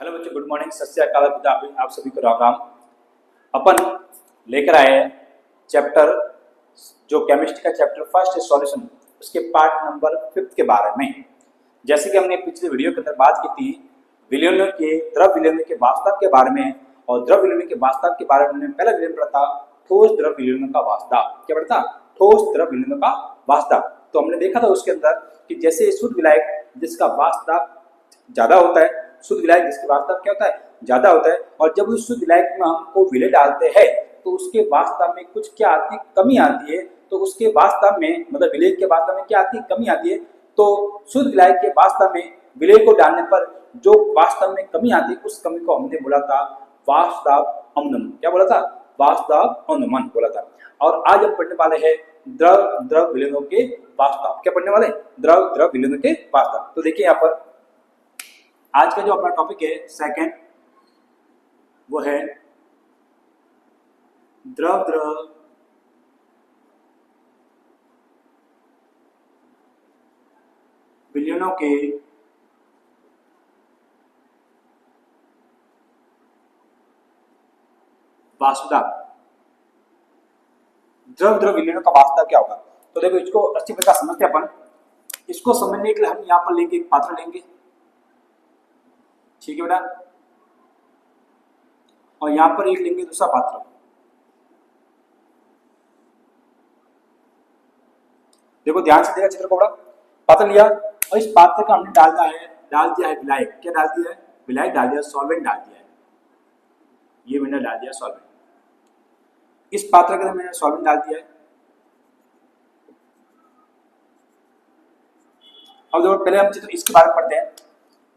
Hello बच्चों, good morning, सत श्री अकाल। आप सभी को राम राम। अपन लेकर आए हैं चैप्टर जो केमिस्ट्री का चैप्टर फर्स्ट है सॉल्यूशन, उसके पार्ट नंबर 5 के बारे में। जैसे कि हमने पिछले वीडियो के अंदर बात की थी विलयन के द्रव विलयन के वास्तव के बारे में, और द्रव विलयन के वास्तव के बारे में हमने पहला विलयन पढ़ा था ठोस द्रव विलयन का वास्तव। क्या पढ़ा था? ठोस द्रव विलयन का वास्तव। तो हमने देखा था उसके अंदर कि जैसे शुद्ध विलायक जिसका वास्तव ज्यादा होता है, शुद्ध विलायक जिसके वास्तव क्या होता है ज्यादा होता है, और जब उस शुद्ध विलायक में हमको विलय डालते हैं तो उसके वास्तव में कुछ क्या आती है, कमी आती है। तो उसके वास्तव में मतलब विलय के वास्तव में क्या आती है, कमी आती है। तो शुद्ध विलायक के वास्तव में विलय को डालने पर जो वास्तव में कमी आती है उस कमी को हमने बोला था वास्तव अनुमान। क्या बोला था? वास्तव अनुमान बोला था। और आज हम पढ़ने वाले हैं द्रव विलयनों के वास्तव। क्या पढ़ने वाले? द्रव विलयनों के वास्तव। तो देखिए यहाँ पर आज का जो अपना टॉपिक है सेकंड, वो है द्रव विलयनों के वास्तव। द्रव विलयनों का वास्तव क्या होगा? तो देखो, इसको अच्छी प्रकार समझते हैं अपन। इसको समझने के लिए हम यहाँ पर लेंगे एक पात्र लेंगे, ठीक है बेटा, और यहां पर एक लेंगे दूसरा पात्र। देखो ध्यान से देखा चित्र को, बड़ा पात्र लिया और इस पात्र का हमने डाल दिया है विलायक। क्या डाल दिया है? विलायक डाल दिया, सॉल्वेंट डाल दिया है। ये मैंने डाल दिया सॉल्वेंट। इस पात्र के अंदर मैंने सॉल्वेंट डाल दिया है। अब देखो, पहले हम चित्र इसके बारे में पढ़ते हैं।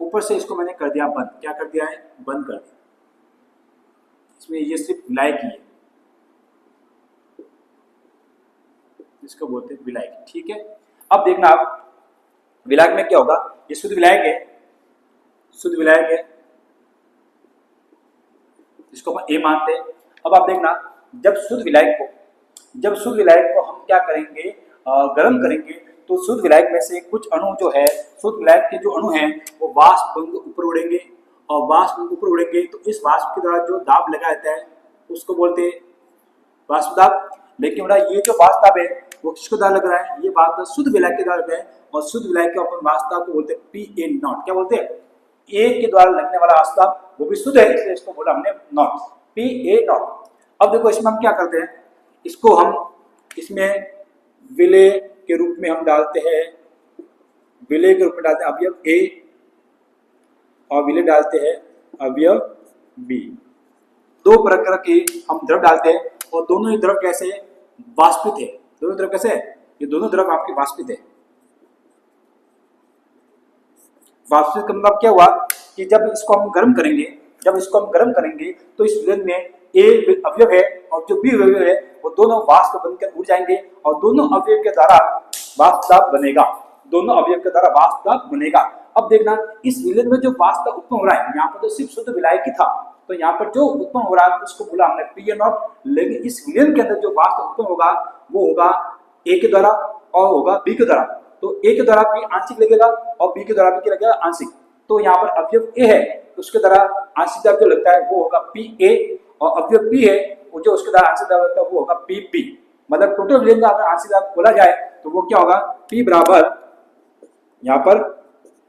ऊपर से इसको मैंने कर दिया बंद। क्या कर दिया है? बंद कर दिया। इसमें ये सिर्फ विलायक ही है, इसको बोलते हैं विलायक, ठीक है। अब देखना आप विलायक में क्या होगा। ये शुद्ध विलायक है, शुद्ध विलायक है, इसको अपन ए मानते हैं। अब आप देखना, जब शुद्ध विलायक को हम क्या करेंगे, गर्म करेंगे, तो शुद्ध विलायक में से कुछ अणु जो है, शुद्ध विलायक के जो अणु हैं वो वाष्प ऊपर उड़ेंगे, और वाष्प ऊपर उड़ेंगे तो इस वाष्प के द्वारा जो दाब लगा रहता है उसको बोलते हैं वाष्प दाब। लेकिन बेटा ये जो वाष्प दाब है वो किसको द्वारा लग रहा है? ये वाष्प दाब शुद्ध विलायक के द्वारा लग रहा है, और शुद्ध विलायक के अपन वाष्प दाब को बोलते हैं PA0। क्या बोलते हैं? ए के द्वारा लगने वाला वाष्प दाब वो भी शुद्ध है, इसलिए इसको बोला हमने नॉट, PA0। अब देखो इसमें हम क्या करते हैं, इसको हम इसमें विलय के रूप में हम डालते हैं, विलय के रूप में डालते हैं अवयव A, और विलय डालते हैं अवयव B। दो प्रकार के हम द्रव डालते हैं, और दोनों ही द्रव कैसे वाष्पित है। दोनों द्रव कैसे है? ये दोनों द्रव आपके वाष्पित है। वाष्पित का मतलब क्या हुआ कि जब इसको हम गर्म करेंगे तो इस विलयन में ए अवयव है और जो बी अवयव है वो दोनों वाष्प बनकर उड़ जाएंगे, और दोनों अवयव के द्वारा वाष्प दाब बनेगा। अब देखना, इस विलयन में जो वाष्प उत्पन्न हो रहा है, यहाँ पर तो सिर्फ शुद्ध विलायक ही था, तो यहाँ पर जो उत्पन्न हो रहा है उसको बोला हमने PA0। लेकिन इस विलयन के अंदर जो वाष्प उत्पन्न होगा वो होगा ए के द्वारा और होगा बी के द्वारा। तो ए के द्वारा भी आंशिक लगेगा और बी के द्वारा भी क्या लगेगा? आंशिक। तो यहाँ पर अवयव ए है, उसके द्वारा आंशिक दाब जो लगता है वो होगा PA, और अवयव बी है वो जो उसके द्वारा आंशिक दाब लगता है वो होगा PP। मतलब टोटल विलयन का अगर आंशिक दाब बोला जाए तो वो क्या होगा? P बराबर, यहाँ पर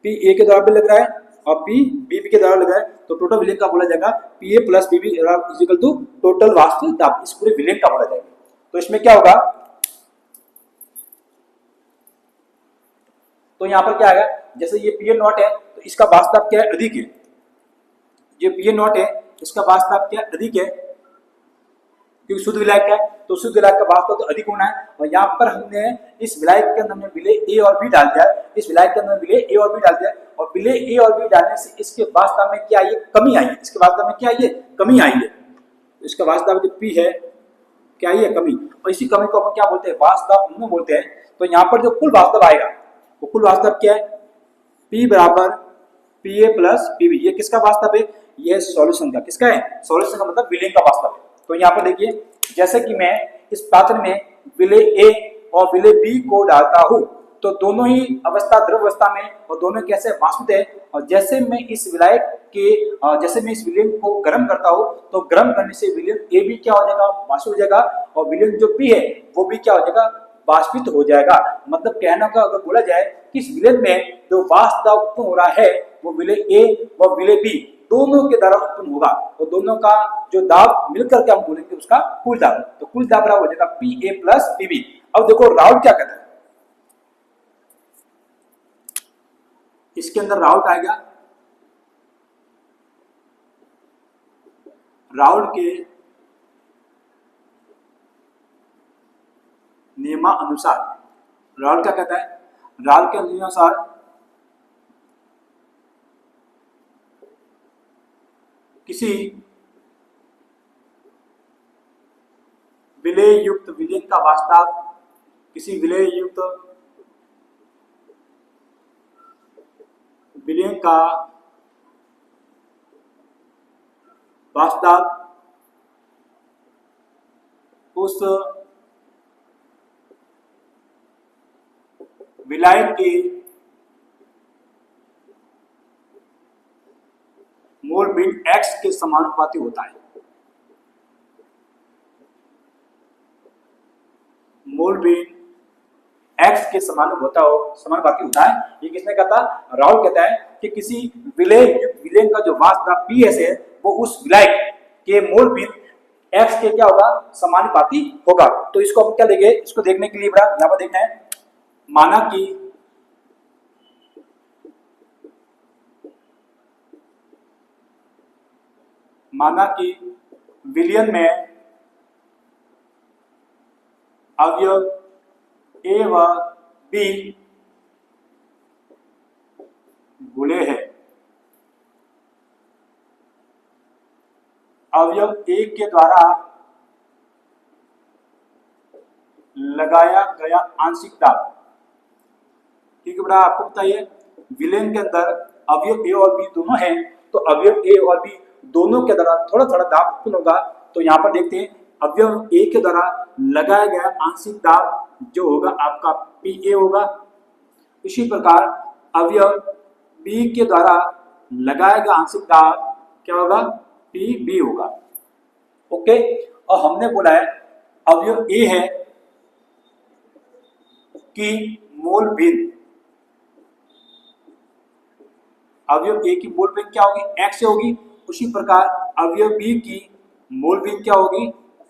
P A के द्वारा भी लग रहा है और P B के द्वारा लग रहा है, तो टोटल विलयन का बोला जाएगा PA plus BB equal to total वाष्प दाब। इस पूरे विलयन का बोला जाएगा। तो इसमें क्या होगा, तो यहाँ पर क्या आएगा, जैसे ये PA0 है तो इसका वाष्प दाब क्या है? अधिक है। ये PA0 है, इसका वाष्प दाब क्या अधिक है, क्योंकि शुद्ध विलायक है तो शुद्ध विलायक का वाष्प दाब तो अधिक होना है। और यहाँ पर हमने इस विलायक के अंदर में विलय A और B डाल दिया है, इस विलायक के अंदर विलय A और B डाल दिया है, और विलय A और B डालने से इसके वाष्प दाब में क्या आई है? कमी आई है। इसके वाष्प दाब में क्या आई है? कमी आई है। इसका वाष्प दाब जो P है क्या आई है? कमी। और इसी कमी को अपन क्या बोलते हैं? वाष्प दाब अनुमान बोलते हैं। तो यहाँ पर जो कुल वाष्प दाब आएगा वो कुल वाष्प दाब क्या है? P बराबर PA प्लस PB। ये किसका वाष्प दाब है? ये सॉल्यूशन का। किसका है? सॉल्यूशन का मतलब विलयन का वाष्प दाब है। तो यहाँ पर देखिए, जैसे कि मैं इस पात्र में विलय A और विलय B को डालता हूँ तो दोनों ही अवस्था द्रव अवस्था में और दोनों कैसे वाष्पित है, और जैसे मैं इस विलायक कि जैसे मैं इस विलयन को गर्म करता हूँ तो गर्म करने से विलयन ए भी क्या हो जाएगा, वाष्पित हो जाएगा, और विलयन जो बी है वो भी क्या हो जाएगा, वाष्पित हो जाएगा। मतलब कहने का अगर बोला जाए कि इस विलयन में जो वाष्प दाब उत्पन्न हो रहा है वो विलय ए व विलय बी दोनों के द्वारा उत्पन्न होगा, तो दोनों का जो दाब मिलकर के हम बोलेंगे उसका कुल दाब। तो कुल दाब बराबर हो जाएगा P A plus P B. अब देखो राउल्ट क्या कहता है, इसके अंदर राउल्ट आएगा, राउल्ट के नियमानुसार, राउल्ट क्या कहता है, राउल्ट के नियमानुसार किसी विलय युक्त विलयन का वास्तव, किसी विलय युक्त विलयन का वास्तव उस विलायक के मोल बिंद x के समानुपाती होता है। मोल बिंद x के समानुपाती होता है। ये किसने कहा था, राउल कहता है कि किसी विलयन का जो वास्तव पीएस है वो उस विलायक के मोल बिंद x के क्या होगा, समानुपाती होगा। तो इसको हम क्या देंगे, इसको देखने के लिए बड़ा यहां पर देखना है, माना कि विलयन में अवयव ए व बी गुले हैं। अवयव ए के द्वारा लगाया गया आंशिक दाब, ठीक है बेटा, आपको बताइए विलयन के अंदर अवयव ए और बी दोनों हैं, तो अवयव ए और बी दोनों के द्वारा थोड़ा थोड़ा दाब उत्पन्न होगा। तो यहाँ पर देखते हैं अवयव ए के द्वारा लगाया गया आंशिक दाब जो होगा आपका पी ए होगा। इसी प्रकार अवयव बी के द्वारा लगाया गया आंशिक दाब क्या होगा, पी बी होगा। ओके, और हमने बोला है अवयव ए है कि मोल भिन्न, अवयव ए की मोल भिन्न क्या होगी, एक्स होगी। उसी प्रकार अवयव बी की मोल भिन्न क्या होगी,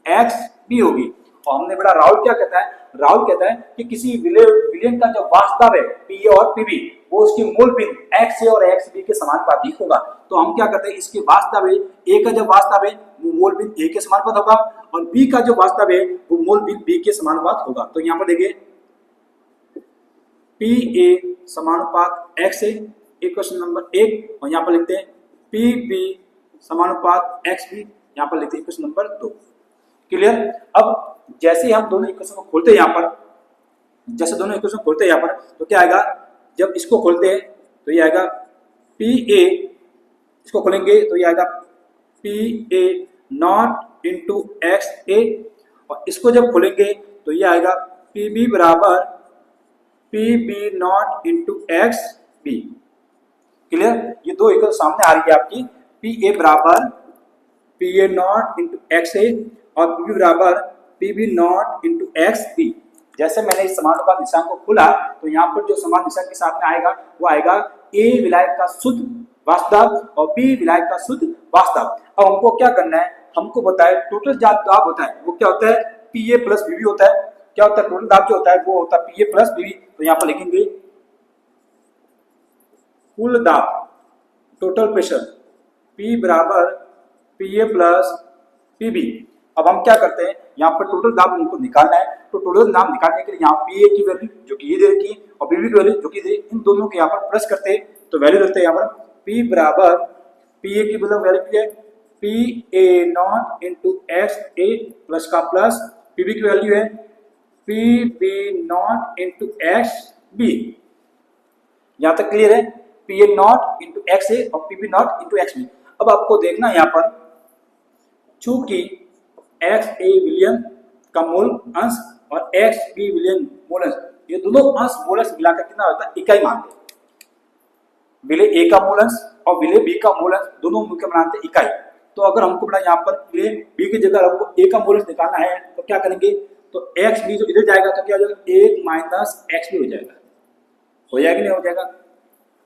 एक्स बी होगी। और हमने बड़ा राउल क्या कहता है, राउल कहता है कि किसी विलयन का जो वास्तव है पी ए और पी बी वो उसकी मोल भिन्न एक्स ए और एक्स बी के समानुपाती होगा। तो हम क्या करते हैं, इसके वास्तव है ए का जो वास्तव है वो मोल भिन्न ए के समानुपात होगा, और बी का जो वास्तव है वो मोल भिन्न बी के समानुपात होगा। तो यहाँ पर देखिए पी ए समानुपात एक्स ए, क्वेश्चन नंबर 1, और यहाँ पर लिखते हैं पी बी समानुपात एक्स बी, यहाँ पर लिखते हैं क्वेश्चन नंबर 2। क्लियर। अब जैसे हम दोनों इक्वेशन को खोलते हैं यहाँ पर, जैसे दोनों इक्वेशन खोलते हैं यहाँ पर, तो क्या आएगा, जब इसको खोलते हैं तो ये आएगा पी ए, इसको खोलेंगे तो ये आएगा P A not into X A, और इसको जब खोलेंगे तो ये आएगा पी बी बराबर P B not into x B. Clear. ये दो इक्वेशन सामने आ रही है आपकी, पी ए बराबर P A not into X A और पी बी बराबर P B not into x B. जैसे मैंने इस समानुपात निशान को खोला तो यहाँ पर जो समान निशान के साथ में आएगा वो आएगा ए विलायक का शुद्ध वास्तव और बी विलायक का शुद्ध वास्तव। अब हमको क्या करना है, हमको बताए टोटल जो दाब होता है वो क्या होता है, P A plus B B होता है। क्या होता है, टोटल दाब जो होता है वो होता है P A plus B B. तो यहाँ पर लिखेंगे कुल दाब, टोटल प्रेशर P बराबर P A plus P B. अब हम क्या करते हैं, यहाँ पर टोटल दाब हमको निकालना है, तो टोटल दाब निकालने के लिए यहाँ पी ए की वैल्यू जो कि ये दे रखी है और पी बी की वैल्यू जो कि इन दोनों के यहाँ पर प्लस करते हैं, तो वैल्यू रखते हैं यहाँ पर P बराबर पी ए की वैल्यू है P A not into X A plus का प्लस पी बी की वैल्यू है P B not into x B. यहाँ तक क्लियर है, P A not into X A और P B not into x B. अब आपको देखना यहाँ पर चूंकि एक्स ए विलयन का मूल अंश और एक्स बी विलयन मूल अंश, ये दोनों अंश मूल अंश मिलाकर कितना होता है, इकाई मानते हैं। विलेय ए का मोलेंस और विलेय बी का मोलेंस दोनों मिलकर बनाते हैं इकाई। तो अगर हमको बना यहाँ पर विलेय बी की जगह हमको ए का मोलेंस निकालना है तो क्या करेंगे, तो एक्स बी जो इधर जाएगा तो क्या हो जाएगा, 1 माइनस एक्स बी हो जाएगा। हो जाएगा नहीं हो जाएगा।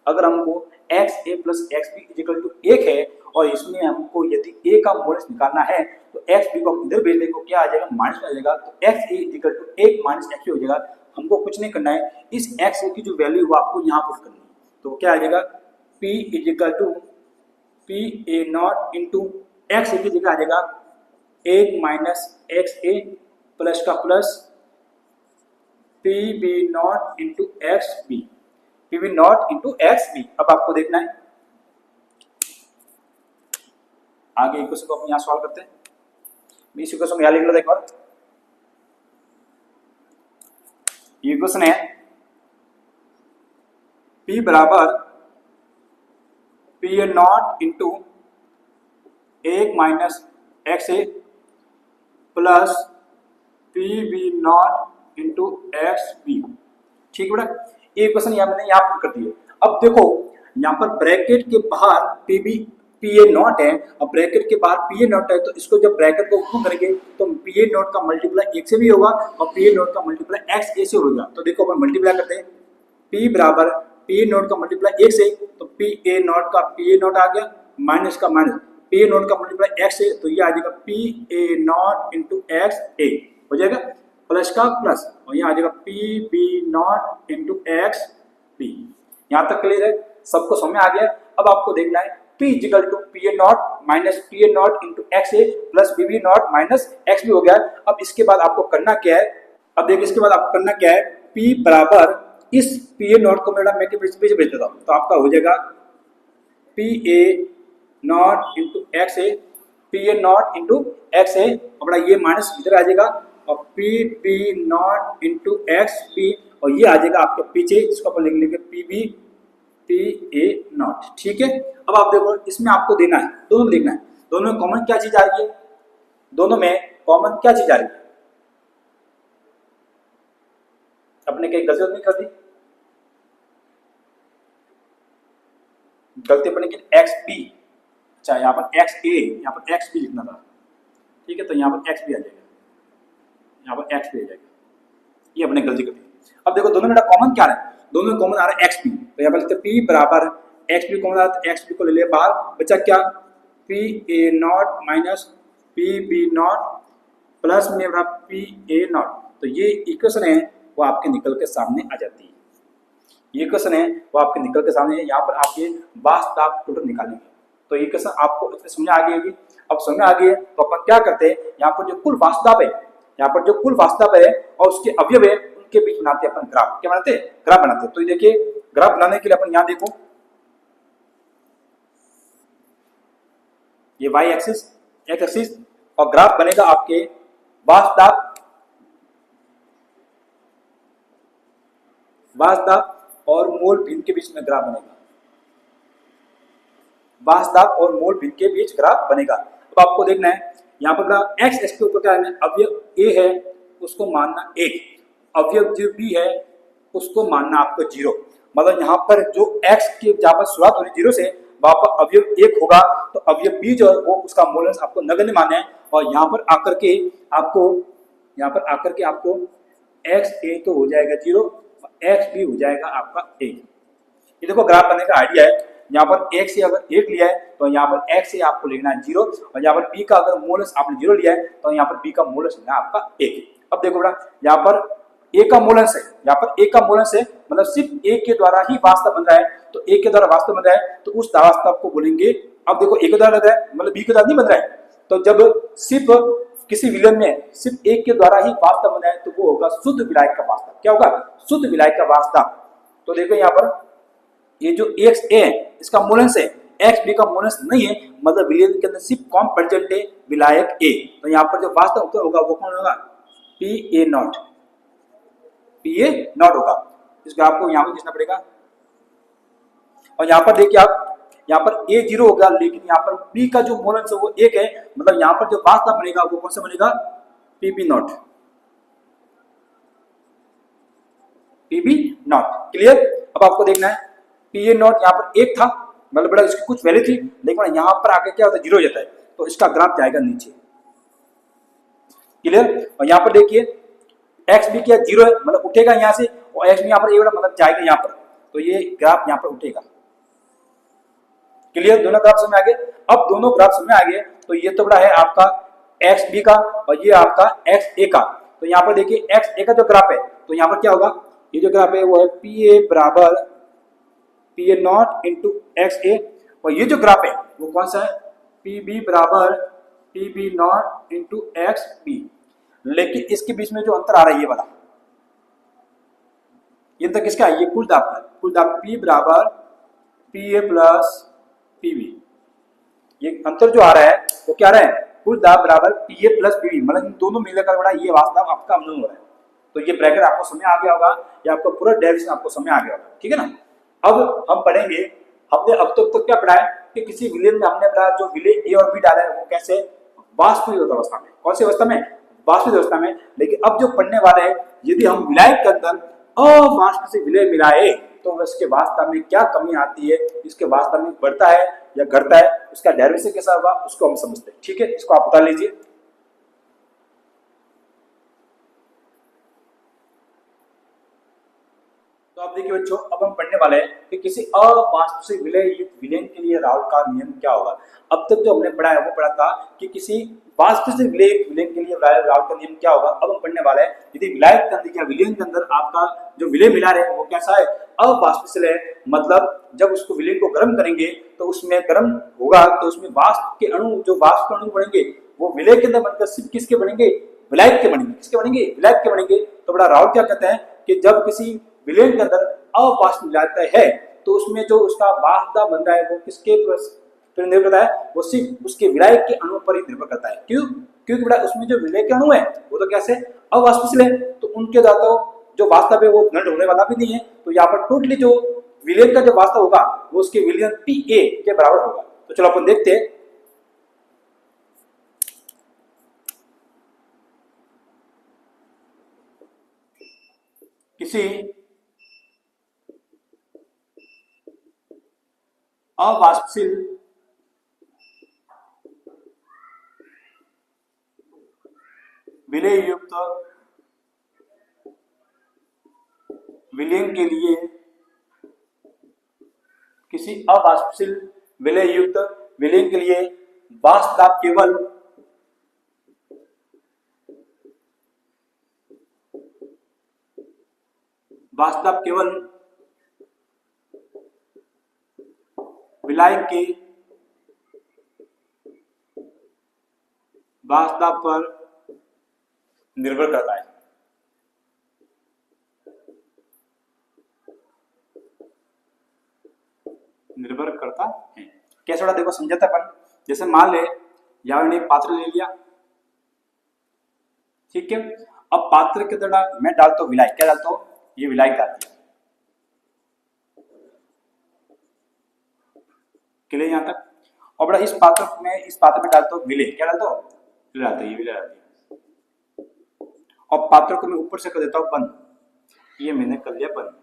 अगर हमको x A plus x B equal to 1 है और इसमें हमको यदि ए का मोलेंस निकालना है तो एक्स बी को हम इधर भेज देंगे, क्या आ जाएगा माइनस में आ जाएगा। तो x A equal to 1 minus x B हो जाएगा। हमको कुछ नहीं करना है, इस एक्स ए की जो वैल्यू वो आपको यहाँ पुट करनी है। तो क्या आ जाएगा, P equal to P A not into X A की जगह आ जाएगा 1 माइनस एक्स ए प्लस का plus P B not into x B, P B not into x B. अब आपको देखना है आगे इक्वेशन को अपन यहाँ सॉल्व करते हैं। मैं इस इक्वेशन को यहाँ लिख लेता एक बार। ये इक्वेशन है P बराबर P A not into 1 minus x A plus P B not into x B. ठीक है बेटा, ये इक्वेशन यहाँ मैंने यहाँ पुट कर दी है। अब देखो यहाँ पर ब्रैकेट के बाहर पी ए नॉट है और ब्रैकेट के बाहर पी ए नॉट है, तो इसको जब ब्रैकेट को ओपन करेंगे तो पी ए नॉट का मल्टीप्लाई 1 से भी होगा और पी ए नॉट का मल्टीप्लाई एक्स ए से होगा। तो देखो अपन मल्टीप्लाई करते हैं, पी बराबर पी ए नॉट का मल्टीप्लाई 1 से, तो पी ए नॉट का पी ए नॉट आ गया माइनस का माइनस, पी ए नॉट का मल्टीप्लाई एक्स से, तो ये आ जाएगा P A not into X A हो जाएगा प्लस का प्लस, और यहाँ आ जाएगा P B not into x B. यहाँ तक क्लियर है, सबको समझ में आ गया। अब आपको देखना है P equal to P A naught minus P A not into X A plus P B naught minus x B हो गया। अब इसके बाद आपको करना क्या है, अब देखिए इसके बाद आपको करना क्या है, P बराबर इस पी ए नॉट को मेरा मैं पीछे भेज देता हूँ, तो आपका हो जाएगा P A not into X A, P A not into X A, अपना ये माइनस इधर आ जाएगा और P B not into x B, और ये आ जाएगा आपके पीछे, इसको अपन लिख लेंगे P B P A naught. ठीक है, अब आप देखो इसमें आपको देना है, दोनों में देखना है, दोनों में कॉमन क्या चीज आ रही है, दोनों में कॉमन क्या चीज आ रही है, अपने कहीं गलती नहीं कर दी, गलती अपने की एक्स बी, अच्छा यहाँ पर एक्स ए, यहाँ पर एक्स बी लिखना था। ठीक है, तो यहाँ पर एक्स बी आ जाएगा, यहाँ पर एक्स बी आ जाएगा, ये अपने गलती कर दी। अब देखो दोनों में कॉमन क्या है, दोनों में कॉमन आ रहा है एक्स बी, तो यहाँ पर लिखते पी बराबर एक्स बी कॉमन आ रहा है, एक्स बी को ले लिया बाहर, बचा क्या P A naught minus P B naught plus में रहा पी ए नॉट। तो ये इक्वेशन है वो आपके निकल के सामने आ जाती है, ये इक्वेशन है वो आपके निकल के सामने है। यहाँ पर आप ये वास्तव टोटल निकालेंगे, तो ये इक्वेशन आपको समझ आ गई होगी। अब समझ आ गई है तो अपन क्या करते हैं, यहाँ पर जो कुल वास्तव है, यहाँ पर जो कुल वास्तव है और उसके अवयव है के बीच बनाते हैं अपन ग्राफ। क्या बनाते हैं, ग्राफ बनाते हैं। तो ये देखिए ग्राफ बनाने के लिए अपन यहां देखो, ये y एक्सिस x एक्सिस, और ग्राफ बनेगा आपके वास्तव और मूल भिन्न के बीच में ग्राफ बनेगा, वास्तव और मूल भिन्न के बीच ग्राफ बनेगा। अब आपको देखना है यहाँ पर x एक्सिस के ऊपर क्या है, अवयव a है उसको मानना 1, अवयव जो b है उसको मानना आपको 0। मतलब यहाँ पर जो x की जहाँ पर शुरुआत हो रही 0 से, वहां पर अवयव 1 होगा, तो अवयव b जो है वो उसका मूल्यांश आपको नगण्य मानना है, और यहाँ पर आकर के आपको x a तो हो जाएगा 0, x b हो जाएगा आपका 1। ये देखो ग्राफ बनने का आइडिया है, यहाँ पर x से अगर 1 लिया है तो यहाँ पर x से आपको लिखना है 0, और यहाँ पर b का अगर मूल्यांश आपने 0 लिया है तो यहाँ पर b का मूल्यांश लिखना है आपका 1। अब देखो बेटा यहाँ पर a का मूल्यांश है, यहाँ पर a का मूल्यांश है, मतलब सिर्फ a के द्वारा ही वास्तव बन रहा है, तो a के द्वारा वास्तव बन रहा है तो उस वास्तव को बोलेंगे। अब देखो a के द्वारा लग रहा है मतलब b के द्वारा नहीं बन रहा है, तो जब सिर्फ किसी विलयन में सिर्फ a के द्वारा ही वास्तव बन रहा है तो वो होगा शुद्ध विलायक का वास्तव। क्या होगा, शुद्ध विलायक का वास्तव। तो देखो यहाँ पर ये जो x a है इसका मूल्यांश है, x b का मूल्यांश नहीं है, मतलब विलयन के अंदर सिर्फ कौन प्रेजेंट है, विलायक a। तो यहाँ पर जो वास्तव उत्तर होगा वो कौन होगा, P A not, P A not होगा। इसका आपको यहाँ पर खींचना पड़ेगा, और यहाँ पर देखिए आप यहाँ पर a 0 होगा, लेकिन यहाँ पर b का जो मूल्यांश है वो 1 है, मतलब यहाँ पर जो वास्तव बनेगा वो कौन सा बनेगा, P B naught, P B naught. Clear. अब आपको देखना है पी ए नॉट यहाँ पर 1 था, मतलब बड़ा इसकी कुछ वैल्यू थी, लेकिन यहाँ पर आके क्या होता है 0 हो जाता है, तो इसका ग्राफ जाएगा नीचे। क्लियर? और यहाँ पर देखिए एक्स भी क्या 0 है, मतलब उठेगा यहाँ से, और एक्स भी यहाँ पर ए वाला मतलब जाएगा यहाँ पर, तो ये ग्राफ यहाँ पर उठेगा। क्लियर? दोनों ग्राफ समझ में आ गए। अब दोनों ग्राफ समझ में आ गए, तो ये तो बड़ा है आपका एक्स बी का और ये आपका एक्स ए का। तो यहाँ पर देखिए एक्स ए का जो ग्राफ है, तो यहाँ पर क्या होगा, ये जो ग्राफ है वो है पी ए बराबर P A not into X A, और ये जो ग्राफ है वो कौन सा है, पी बी बराबर P B not into x B. लेकिन इसके बीच में जो अंतर आ रहा है ये वाला, ये अंतर किसका है, ये कुल दाब का, कुल दाब पी बराबर P A plus P B. ये अंतर जो आ रहा है वो क्या आ रहा है, कुल दाब बराबर P A plus P B, मतलब इन दोनों मिलकर बड़ा ये वास्तव आपका अमूल हो रहा है। तो ये ब्रैकेट आपको समझ आ गया होगा, या आपको पूरा डेरिवेशन आपको समझ आ गया होगा, ठीक है ना। अब हम पढ़ेंगे, हमने अब तक तो क्या पढ़ा है कि किसी विलेन में हमने पढ़ा जो विलेन ए और बी डाला है वो कैसे वाष्पीकृत अवस्था में, कौन सी अवस्था में, वाष्पीकृत अवस्था में। लेकिन अब जो पढ़ने वाले हैं, यदि हम विलायक के अंदर अवाष्प से विलय मिलाए तो उसके वास्तव में क्या कमी आती है, इसके वास्तव में बढ़ता है या घटता है, उसका डेरिवेशन कैसा होगा उसको हम समझते हैं, ठीक है। इसको आप बता लीजिए। तो आप देखिए बच्चों, अब हम पढ़ने वाले हैं कि किसी अवाष्प से विलय युक्त विलयन के लिए राउल का नियम क्या होगा। अब तक जो हमने पढ़ा है वो पढ़ा था कि किसी वाष्प से विलय युक्त विलयन के लिए राउल का नियम क्या होगा। अब हम पढ़ने वाले हैं यदि विलायक के अंदर या विलयन के अंदर आपका जो विलय मिला है वो कैसा है, अवाष्पशील है, मतलब जब उसको विलयन को गर्म करेंगे तो उसमें गर्म होगा तो उसमें वाष्प के अणु, जो वाष्प के अणु बनेंगे वो विलय के अंदर बनकर सिर्फ किसके बनेंगे, विलायक के बनेंगे, किसके बनेंगे, विलायक के बनेंगे। तो बड़ा राउल क्या कहते हैं कि जब किसी विलयन के अंदर अवाष्प मिलाता है तो उसमें जो उसका वाष्पदाब बन रहा है वो किसके पर निर्भर करता है, वो सिर्फ उसके विलायक के अणु पर ही निर्भर करता है। क्यों? क्योंकि बेटा उसमें जो विलय के अणु है वो तो कैसे अवाष्पशील है, तो उनके द्वारा जो वास्तव है वो नष्ट होने वाला भी नहीं है। तो यहाँ पर टोटली जो विलयन का जो वास्तव होगा वो उसके विलयन पी ए के बराबर होगा। तो चलो अपन देखते हैं। किसी अवाष्पशील विलय युक्त विलयन के लिए, किसी अवाष्पशील विलय युक्त विलयन के लिए वाष्पदाब केवल विलायक के वाष्पदाब पर निर्भर करता है। निर्भर करता है कैसे बड़ा, देखो समझाता अपन। जैसे मान ले यहाँ ने पात्र ले लिया, ठीक है। अब पात्र के अंदर मैं डालता हूँ विलायक, क्या डालता हूँ, ये विलायक डाल दिया, क्लियर यहाँ तक। और बड़ा इस पात्र में डालता हूँ विलय, क्या डालता हूँ, विलय डालता हूँ, ये विलय डाल दिया। और पात्र को मैं ऊपर से कर देता हूँ बंद, ये मैंने कर लिया बंद।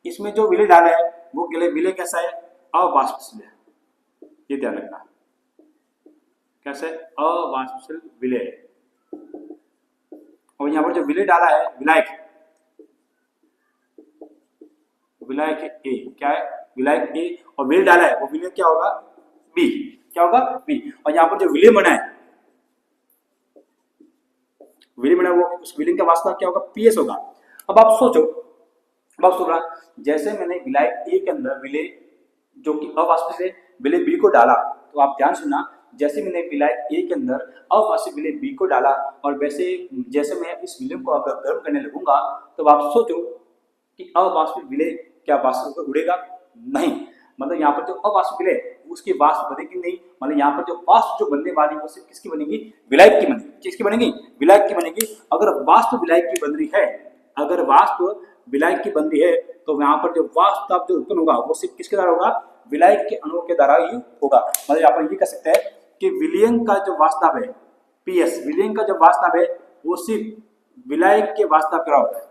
इसमें जो विलय डाला है वो विलय कैसा है, अवाष्पशील है, ये ध्यान रखना, कैसे अवाष्पशील विलय है। और यहाँ पर जो विलय डाला है विलायक ए, क्या है, विलायक ए, और विलय डाला है वो विलय क्या होगा, बी, क्या होगा, बी। और यहाँ पर जो विलय बना है वो उस विलयन का वास्तव क्या होगा, पीएस होगा। अब आप सोचो, जैसे मैंने विलायक ए के अंदर विलय जो कि अवाष्पशील विलय बी को डाला, तो आप ध्यान सुनना, जैसे मैंने विलायक ए के अंदर अवाष्पशील विलय बी को डाला और वैसे जैसे मैं इस विलय को अगर गर्म करने लगूंगा तो आप सोचो कि अवाष्पशील विलय क्या वाष्प उड़ेगा, नहीं, मतलब यहाँ पर जो अवाष्प विलय उसकी वाष्प बनेगी नहीं, मतलब यहाँ पर जो वाष्प जो बनने वाली वो सिर्फ किसकी बनेगी, विलायक की बनेगी, किसकी बनेगी, विलायक की बनेगी। अगर वाष्प विलायक की बन रही है, अगर वाष्प विलायक की बन रही है तो यहाँ पर जो वाष्प ताप जो उत्पन्न होगा वो सिर्फ किसके द्वारा होगा, विलायक के अणुओं के द्वारा ही होगा। मतलब यहाँ पर ये कह सकते हैं कि विलयन का जो वाष्प है पीएस, विलयन का जो वाष्प है वो सिर्फ विलायक के वाष्प के द्वारा होता है,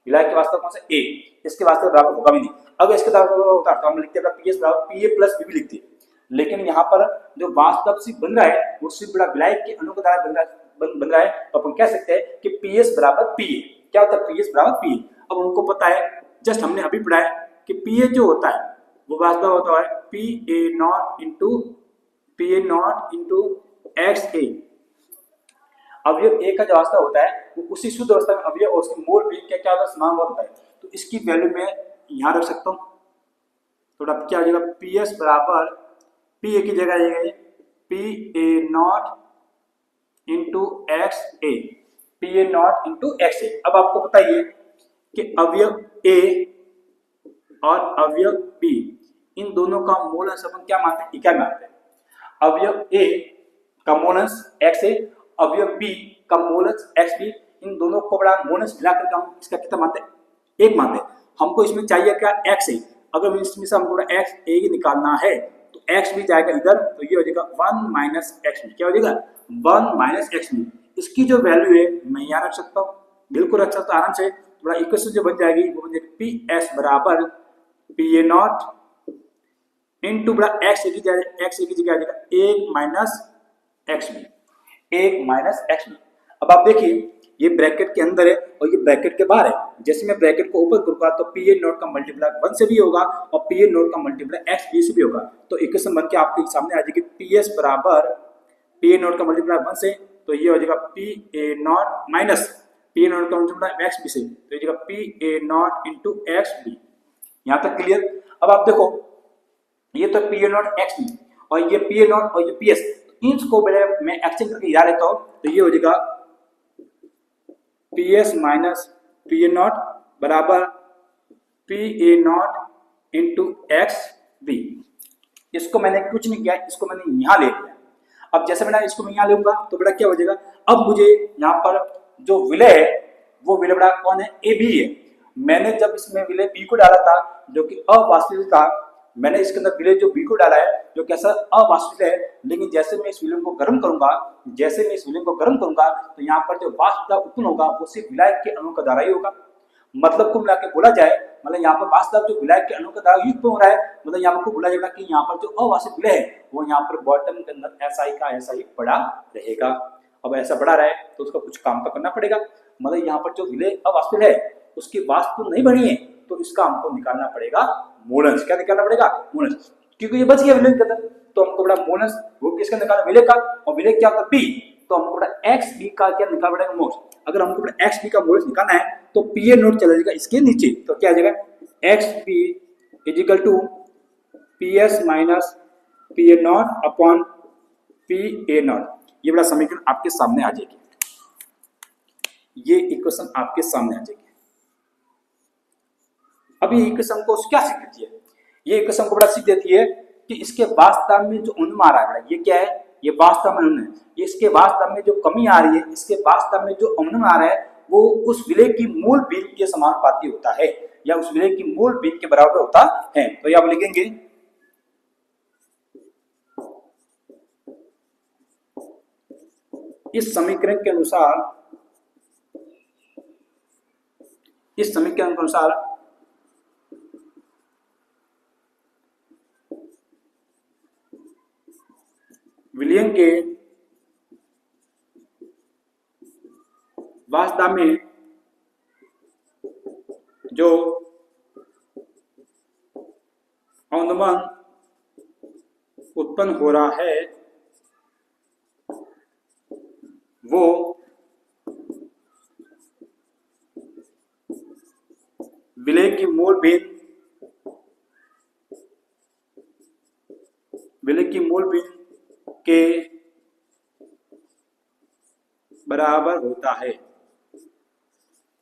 विलायक के वास्तव कौन सा ए, इसके वास्तव बराबर होगा भी नहीं। अगर इसके बराबर होता तो हम लिखते पी एस बराबर पी ए प्लस बी भी लिखते, लेकिन यहाँ पर जो वास्तव से बन रहा है वो सिर्फ बड़ा विलायक के अणु का द्वारा बन रहा है, तो अपन कह सकते हैं कि पी एस बराबर पी ए। क्या होता है पी एस बराबर पी ए? अब उनको पता है, जस्ट हमने अभी पढ़ा है कि पी ए जो होता है वो वास्तव होता है P A not into X A. अवयव ए का जो अवस्था होता है वो उसी शुद्ध अवस्था में अवयव और उसके मोल भी क्या होता है समान होता है, तो इसकी वैल्यू मैं यहाँ रख सकता हूँ। थोड़ा क्या हो जाएगा पी एस बराबर पी ए की जगह आएगा P A not into X A, P A not into X A. अब आपको बताइए कि अवयव ए और अवयव बी इन दोनों का मोलस अपन क्या मानते हैं, क्या मानते हैं? अवयव ए का मोलस एक्स ए, अवयव बी का मोलस एक्स बी, इन दोनों को बड़ा मोलस मिलाकर हम इसका कितना मानते हैं, एक मानते हैं। हमको इसमें चाहिए क्या एक्स ए, अगर इसमें से हमको एक्स ए निकालना है तो एक्स भी जाएगा इधर, तो ये हो जाएगा 1 माइनस एक्स बी। क्या हो जाएगा 1 माइनस एक्स बी। इसकी जो वैल्यू है मैं यहाँ रख सकता हूँ, बिल्कुल रख सकता हूँ आराम से। थोड़ा इक्वेशन जो बन जाएगी वो बन जाएगी पी एस बराबर पी ए नॉट इंटू बड़ा एक्स ए की जगह आ जाएगा 1 minus x B, 1 minus x B. अब आप देखिए ये ब्रैकेट के अंदर है और ये ब्रैकेट के बाहर है। जैसे मैं ब्रैकेट को ओपन करूंगा तो पी ए नॉट का मल्टीप्लाई 1 से भी होगा और पी ए नॉट का मल्टीप्लाई एक्स बी से भी होगा, तो इक्वेशन बन के आपके सामने आ जाएगी पी एस बराबर पी ए नॉट का मल्टीप्लाई 1 से, तो ये हो जाएगा P A naught minus P A naught का मल्टीप्लाई एक्स बी से, तो ये जाएगा P A not into x B. यहाँ तक क्लियर? अब आप देखो ये तो P A naught X B और ये पी ए नॉट और ये पी एस, इनको मैं एक्सचेंज करके याद लेता हूँ, तो ये हो जाएगा P S minus P A naught बराबर P A not into x B. इसको मैंने कुछ नहीं किया, इसको मैंने यहाँ ले लिया। अब जैसे मैंने इसको मैं यहाँ लूंगा तो बेटा क्या हो जाएगा, अब मुझे यहाँ पर जो विलय है वो विलय बड़ा कौन है, ए बी है। मैंने जब इसमें विलय बी को डाला था जो कि अवास्तविक था, मैंने इसके अंदर विलय जो बी को डाला है जो कैसा अवास्तविक है, लेकिन जैसे मैं इस विलय को गर्म करूंगा तो यहाँ पर जो वाष्प दाब उत्पन्न होगा वो सिर्फ विलायक के अणु का द्वारा ही होगा। मतलब को मिला के बोला जाए, मतलब यहाँ पर वाष्प दाब जो विलायक के अणु का द्वारा उत्पन्न हो रहा है, मतलब यहाँ पर बोला जाएगा कि यहाँ पर जो अवास्तविक विलय है वो यहाँ पर बॉटम के अंदर ऐसा ही पड़ा रहेगा। अब ऐसा पड़ा रहे तो उसका कुछ काम तो करना पड़ेगा, मतलब यहाँ पर जो विलय अवास्तविक है उसकी वाष्प नहीं बढ़ी है, तो इसका हमको निकालना पड़ेगा मोलस। क्या निकालना पड़ेगा, मोलस, क्योंकि ये बच गया विलय के अंदर, तो हमको बड़ा मोलस वो किसका निकालना, विलय का, और विलय क्या होता है बी, तो हमको बड़ा एक्स बी का क्या निकालना पड़ेगा, मोलस। अगर हमको बड़ा एक्स बी का मोलस निकालना है तो पी ए नोट चला जाएगा इसके नीचे, तो क्या आ जाएगा X B is equal to P S minus P A naught upon P A naught. ये बड़ा समीकरण आपके सामने आ जाएगी, ये इक्वेशन आपके सामने आ जाएगी। अब ये इक्वेशन को क्या सीख देती है, ये इक्वेशन को बड़ा सीख देती है कि इसके वास्तव में जो अनुमान आ रहा है ये क्या है, ये वास्तव में अनुमान है। इसके वास्तव में जो कमी आ रही है, इसके वास्तव में जो अनुमान आ रहा है वो उस विलय की मूल बीज के समानुपाती होता है या उस विलय की मूल बीज के बराबर होता है। तो ये आप लिखेंगे इस समीकरण के अनुसार विलयन के वास्तव में जो अनुमान उत्पन्न हो रहा है वो विलय की मूल बीज के बराबर होता है,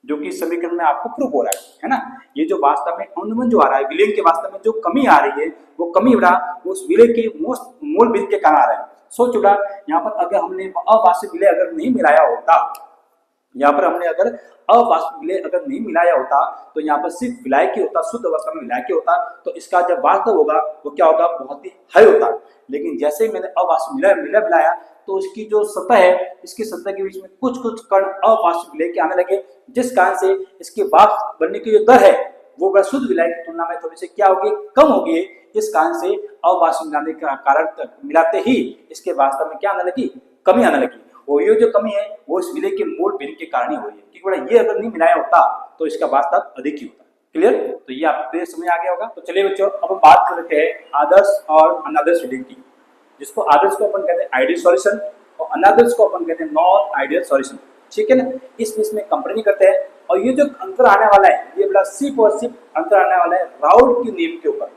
जो कि समीकरण में आपको प्रूफ हो रहा है ना। ये जो वास्तव में अनुमान जो आ रहा है, विलय के वास्तव में जो कमी आ रही है वो कमी बड़ा उस विलय के मूल बीज के कारण आ रहा है। सोच बड़ा यहाँ पर अगर हमने अवास्तविक विलय अगर नहीं मिलाया होता, यहाँ पर हमने अगर अवाष्प विलय अगर नहीं मिलाया होता तो यहाँ पर सिर्फ विलायक ही होता, शुद्ध अवस्था में विलायक ही होता, तो इसका जब वास्तव होगा वो क्या होगा, बहुत ही हाई होता। लेकिन जैसे ही मैंने अवाष्प विलय मिलाया तो इसकी जो सतह है, इसकी सतह के बीच में कुछ कुछ कण अवाष्प विलय के आने लगे, जिस कारण से इसके वाष्प बनने की जो दर है वो बड़ा शुद्ध विलय की तुलना में थोड़ी सी क्या होगी, कम होगी। इस कारण से अवाष्प मिलाने का कारण मिलाते ही इसके वास्तव में क्या आने लगी, कमी आने लगी। और ये जो कमी है वो इस विलय के मूल बिंदु के कारण ही हो रही है, क्योंकि बड़ा ये अगर नहीं मिलाया होता तो इसका वास्तव अधिक ही होता। क्लियर? तो ये आपको समझ आ गया होगा। तो चलिए बच्चों, अब हम बात करते हैं आदर्श और अनादर्श विलय की, जिसको आदर्श को अपन कहते हैं आइडियल सॉल्यूशन और अनादर्श को अपन कहते हैं नॉन आइडियल सॉल्यूशन। ठीक है ना, इस बीच में कंपेयर नहीं करते हैं। और ये जो अंतर आने वाला है ये बड़ा सिर्फ और सिर्फ अंतर आने वाला है राउल्ट के नियम के ऊपर।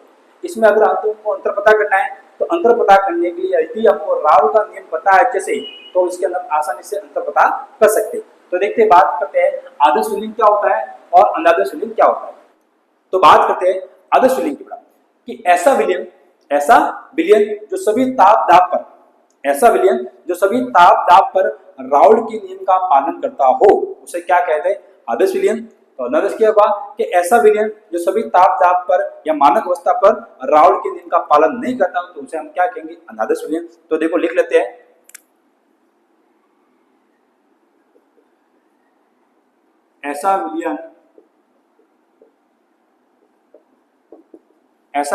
इसमें अगर आपको अंतर पता करना है तो अंतर पता करने के लिए यदि आपको राउल्ट का नियम पता है जैसे, तो इसके अंदर आसानी से अंतर पता कर सकते हैं। तो देखते हैं, बात करते हैं आदर्श विलयन क्या होता है और अनादर्श विलयन क्या होता है। तो बात करते हैं आदर्श विलयन की, कि ऐसा विलयन जो सभी ताप दाब पर, ऐसा विलयन जो सभी ताप दाब पर राउल्ट के नियम का पालन करता हो, उसे क्या कहते हैं, आदर्श विलयन। तो अनादर्श क्या होगा कि ऐसा विलयन जो सभी ताप दाब पर या मानक अवस्था पर राउल्ट के नियम का पालन नहीं करता, तो उसे हम क्या कहेंगे, अनादर्श विलयन। तो देखो लिख लेते हैं, ऐसा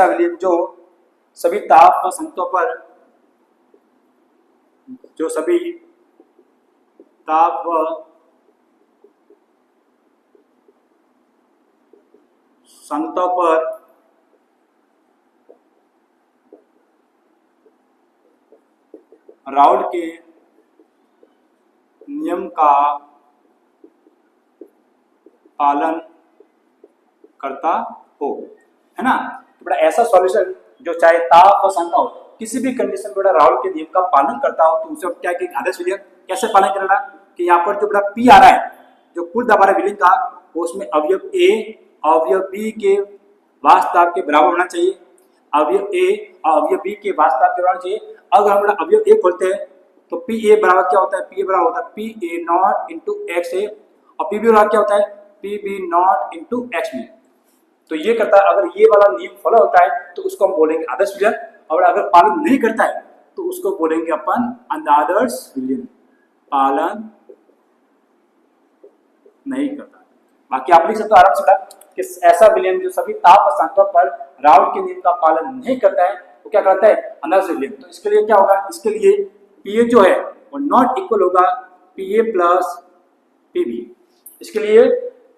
विलयन जो सभी ताप संगतों पर, जो सभी ताप व संगतों पर राउल्ट के नियम का पालन करता हो, है ना। तो बड़ा ऐसा सॉल्यूशन जो चाहे ताप और संगत हो, किसी भी कंडीशन में बड़ा राउल्ट के नियम का पालन करता हो, तो उसे क्या कहेंगे, आदर्श विलयन। कैसे पालन करेगा, कि यहाँ पर जो बड़ा पी आ रहा है, जो कुल दबाव है विलयन का, वो उसमें अवयव ए अवयव बी के वास्तव के बराबर होना चाहिए। अवयव ए और अवयव बी के वास्तव के बराबर चाहिए। अगर हम अवयव ए खोलते हैं तो पी ए बराबर क्या होता है, पी ए बराबर होता है P A not into X A, और पी बी बराबर क्या होता है, P B not into x B. तो ये करता है, अगर ये वाला नियम फॉलो होता है तो उसको हम बोलेंगे आदर्श विलयन, और अगर पालन नहीं करता है तो उसको बोलेंगे अपन अनादर्श विलयन, पालन नहीं करता। बाकी आप लिख सकते हो आराम से कि ऐसा विलयन जो सभी ताप और संगतों पर राउल्ट के नियम का पालन नहीं करता है, वो क्या करता है, अनादर्श विलयन। तो इसके लिए क्या होगा, इसके लिए पीए जो है वो नॉट इक्वल होगा पीए प्लस पीबी। इसके लिए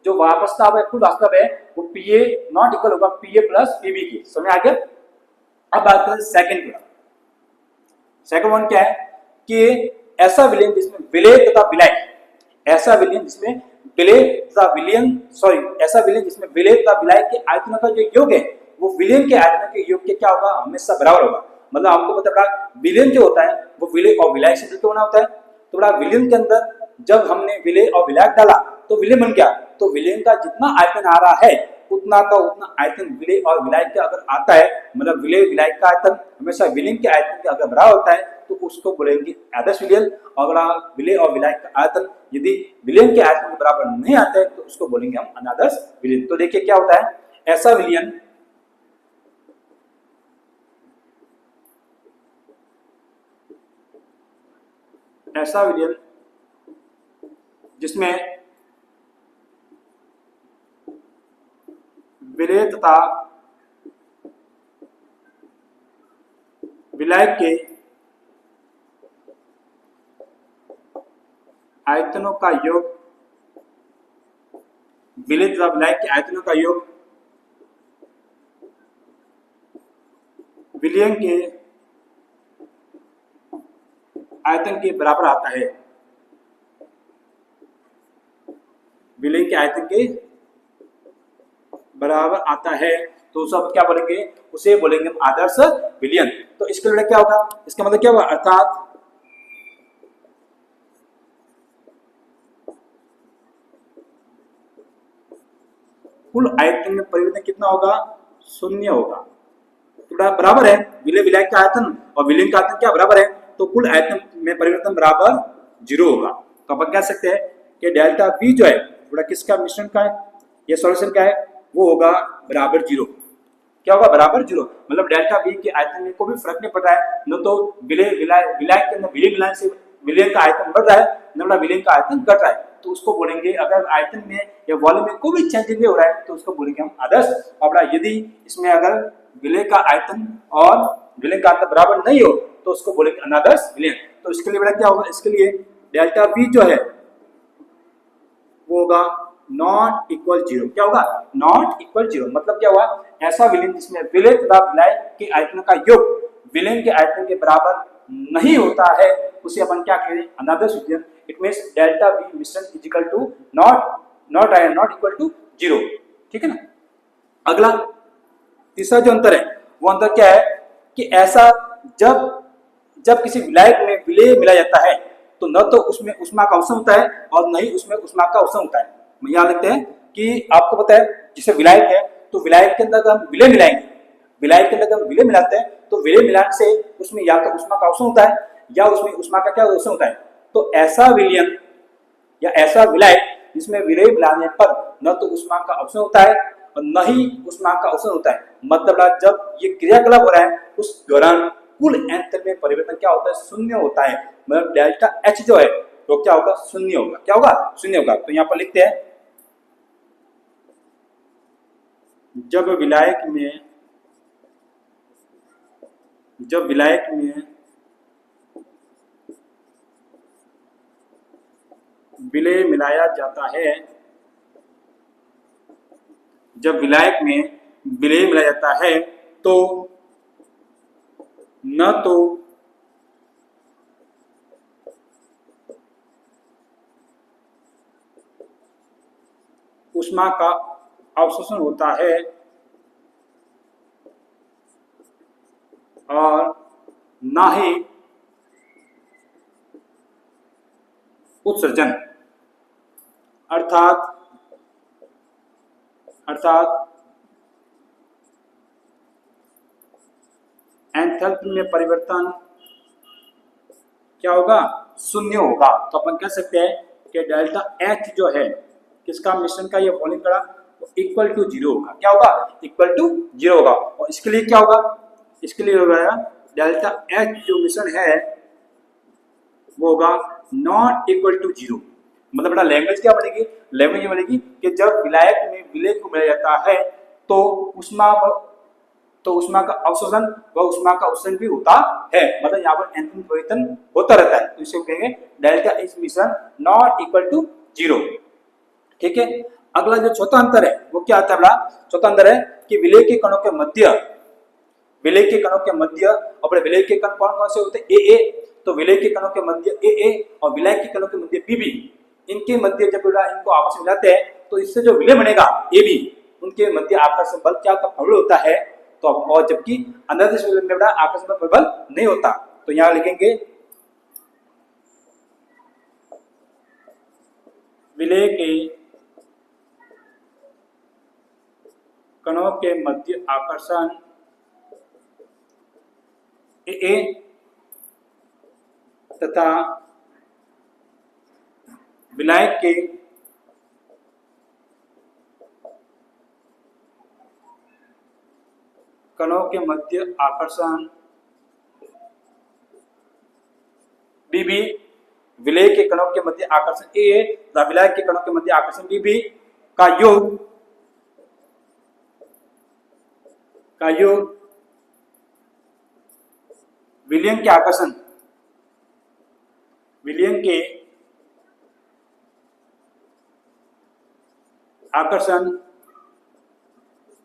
जो वास्तव है, कुल वास्तव है, वो पीए नॉट इक्वल होगा पीए प्लस पीबी की। समझ आ गया। अब बात करें सेकंड का। सेकंड वन क्या है, कि ऐसा विलयन जिसमें विलय तथा विलय, ऐसा विलयन जिसमें विलय तथा विलयन, ऐसा विलयन जिसमें विलय तथा विलय के आयतनों का जो योग है वो विलयन के आयतन के योग के क्या होगा, हमेशा बराबर होगा। मतलब हमको पता है विलयन जो होता है वो विलय और विलय से मिलकर बना होता है। तो बड़ा विलयन के अंदर जब हमने विलय और विलय डाला तो विलय बन गया। तो विलयन का जितना आयतन आ रहा है उतना का उतना आयतन विलय और विलय का अगर आता है, मतलब विलय विलय का आयतन हमेशा विलयन के आयतन के अगर बराबर होता है तो उसको बोलेंगे आदर्श विलयन। और अगर विलय और विलय का आयतन यदि विलयन के आयतन के बराबर नहीं आता है तो उसको बोलेंगे हम अनादर्श विलयन। तो देखिए क्या होता है, ऐसा विलयन जिसमें विलय तथा विलय के आयतनों का योग, विलय तथा विलय के आयतनों का योग विलयन के आयतन के बराबर आता है, विलय के आयतन के बराबर आता है, तो सब क्या बोलेंगे, उसे बोलेंगे हम आदर्श विलयन। तो इसके लिए क्या होगा, इसका मतलब क्या होगा, अर्थात कुल आयतन में परिवर्तन कितना होगा, शून्य होगा। तो बराबर है विलय विलय का आयतन और विलयन का आयतन क्या बराबर है, तो कुल आयतन में परिवर्तन बराबर 0 होगा। तो अपन कह सकते हैं कि डेल्टा V जो है बड़ा किसका मिश्रण का है, ये सॉल्यूशन क्या है, वो होगा बराबर जीरो। क्या होगा, बराबर जीरो, मतलब डेल्टा वी के आयतन में कोई भी फर्क नहीं पड़ रहा है, न तो विलायक के अंदर विलय मिलाने से विलयन का आयतन बढ़ रहा है, न बड़ा विलयन का आयतन घट रहा है, तो उसको बोलेंगे, अगर आयतन में या वॉल्यूम में कोई भी चेंज नहीं हो रहा है तो उसको बोलेंगे हम आदर्श। और बड़ा यदि इसमें अगर विलय का आयतन और विलयन का आयतन बराबर नहीं हो तो उसको बोलेंगे अनादर्श विलयन। तो इसके लिए बड़ा क्या होगा, इसके लिए डेल्टा वी जो है वो होगा नॉट इक्वल जीरो। क्या होगा, नॉट इक्वल जीरो, मतलब क्या हुआ, ऐसा विलयन जिसमें विलय तथा विलायक के आयतन का योग विलयन के आयतन के बराबर नहीं होता है उसे अपन क्या कह रहे हैं, अनादर्श विलयन। इट मींस डेल्टा वी मिश्रण is equal to not equal to zero. ठीक है ना। अगला तीसरा जो अंतर है वो अंतर क्या है कि ऐसा जब किसी विलायक में विलय मिला जाता है तो न तो उसमें ऊष्मा का अवशोषण होता है और न ही उसमें ऊष्मा का अवशोषण होता है। यहाँ लिखते हैं कि आपको पता है जैसे विलायक है तो विलायक के अंदर हम विलय मिलाएंगे, विलायक के अंदर हम विलय मिलाते हैं तो विलय मिलाने से उसमें या तो ऊष्मा का अवशोषण होता है या उसमें ऊष्मा का क्या अवशोषण होता है। तो ऐसा विलयन या ऐसा विलायक जिसमें विलय मिलाने पर न तो ऊष्मा का अवशोषण होता है और न ही ऊष्मा का अवशोषण होता है, मतलब जब ये क्रियाकलाप हो रहा है उस दौरान कुल एंथैल्पी में परिवर्तन क्या होता है, शून्य होता है, मतलब डेल्टा एच जो है तो क्या होगा, शून्य होगा। क्या होगा, शून्य होगा। तो यहाँ पर लिखते हैं जब विलायक में विलय मिलाया जाता है, जब विलायक में विलय मिलाया जाता है तो न तो ऊष्मा का अवशोषण होता है और न ही उत्सर्जन, अर्थात एंथैल्पी में परिवर्तन क्या होगा, शून्य होगा। तो अपन कह सकते हैं कि डेल्टा एच जो है किसका मिश्रण का ये वॉल्यूम का इक्वल टू जीरो होगा। क्या होगा, इक्वल टू जीरो होगा। और इसके लिए क्या होगा, इसके लिए होगा डेल्टा एच जो मिश्रण है वो होगा नॉट इक्वल टू जीरो। मतलब बड़ा लैंग्वेज क्या बनेगी, लैंग्वेज ये बनेगी कि जब विलायक में विलय को मिलाया जाता है तो ऊष्मा का अवशोषण व ऊष्मा का उत्सर्जन भी होता है, मतलब यहाँ पर एंथैल्पी परिवर्तन होता रहता है। तो इसे कहेंगे डेल्टा एच मिश्रण नॉट इक्वल टू जीरो। ठीक है। अगला जो चौथा अंतर है वो क्या आता है, बड़ा चौथा अंतर है कि विलय के कणों के मध्य और विलय के कण कौन कौन से होते हैं, ए तो विलय के कणों के मध्य ए और विलय के कणों के मध्य बी, इनके मध्य जब इनको आपस में मिलाते हैं तो इससे जो विलय बनेगा ए बी, उनके मध्य आकर्षण बल क्या होता, प्रबल होता है। तो और जबकि अनादर्श विलय में बड़ा आकर्षण बल प्रबल नहीं होता। तो यहाँ लिखेंगे विलय के कणों के मध्य आकर्षण ए तथा विलायक के कणों के मध्य आकर्षण बीबी, विलय के कणों के मध्य आकर्षण ए तथा विलायक के कणों के मध्य आकर्षण बीबी का योग विलयन के आकर्षण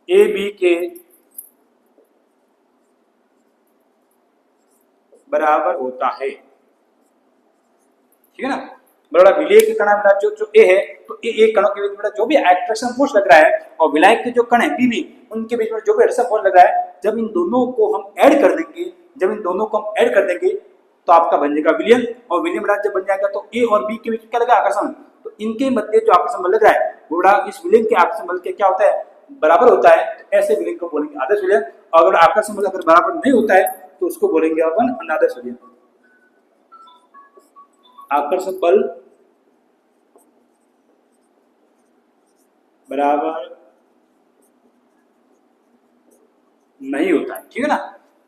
ए बी के बराबर होता है। ठीक है ना। बड़ा विलय के कण जो ए है तो ए कणों के बीच में जो भी अट्रैक्शन फोर्स लग रहा है और विलायक के जो कण है बी उनके बीच में जो भी अट्रैक्शन फोर्स लग रहा है, जब इन दोनों को हम ऐड कर देंगे तो आपका बन जाएगा विलयन। और विलयन बड़ा जब बन जाएगा तो ए और बी के बीच क्या लगा, आकर्षण। तो इनके मध्य जो आकर्षण बल लग रहा है वो बड़ा इस विलयन के आकर्षण बल के क्या होता है, बराबर होता है। तो ऐसे विलयन को बोलेंगे आदर्श विलयन। और अगर आकर्षण बल अगर बराबर नहीं होता है तो उसको बोलेंगे अपन अनादर्श विलयन। आकर्षण बल बराबर नहीं होता है, ठीक है ना।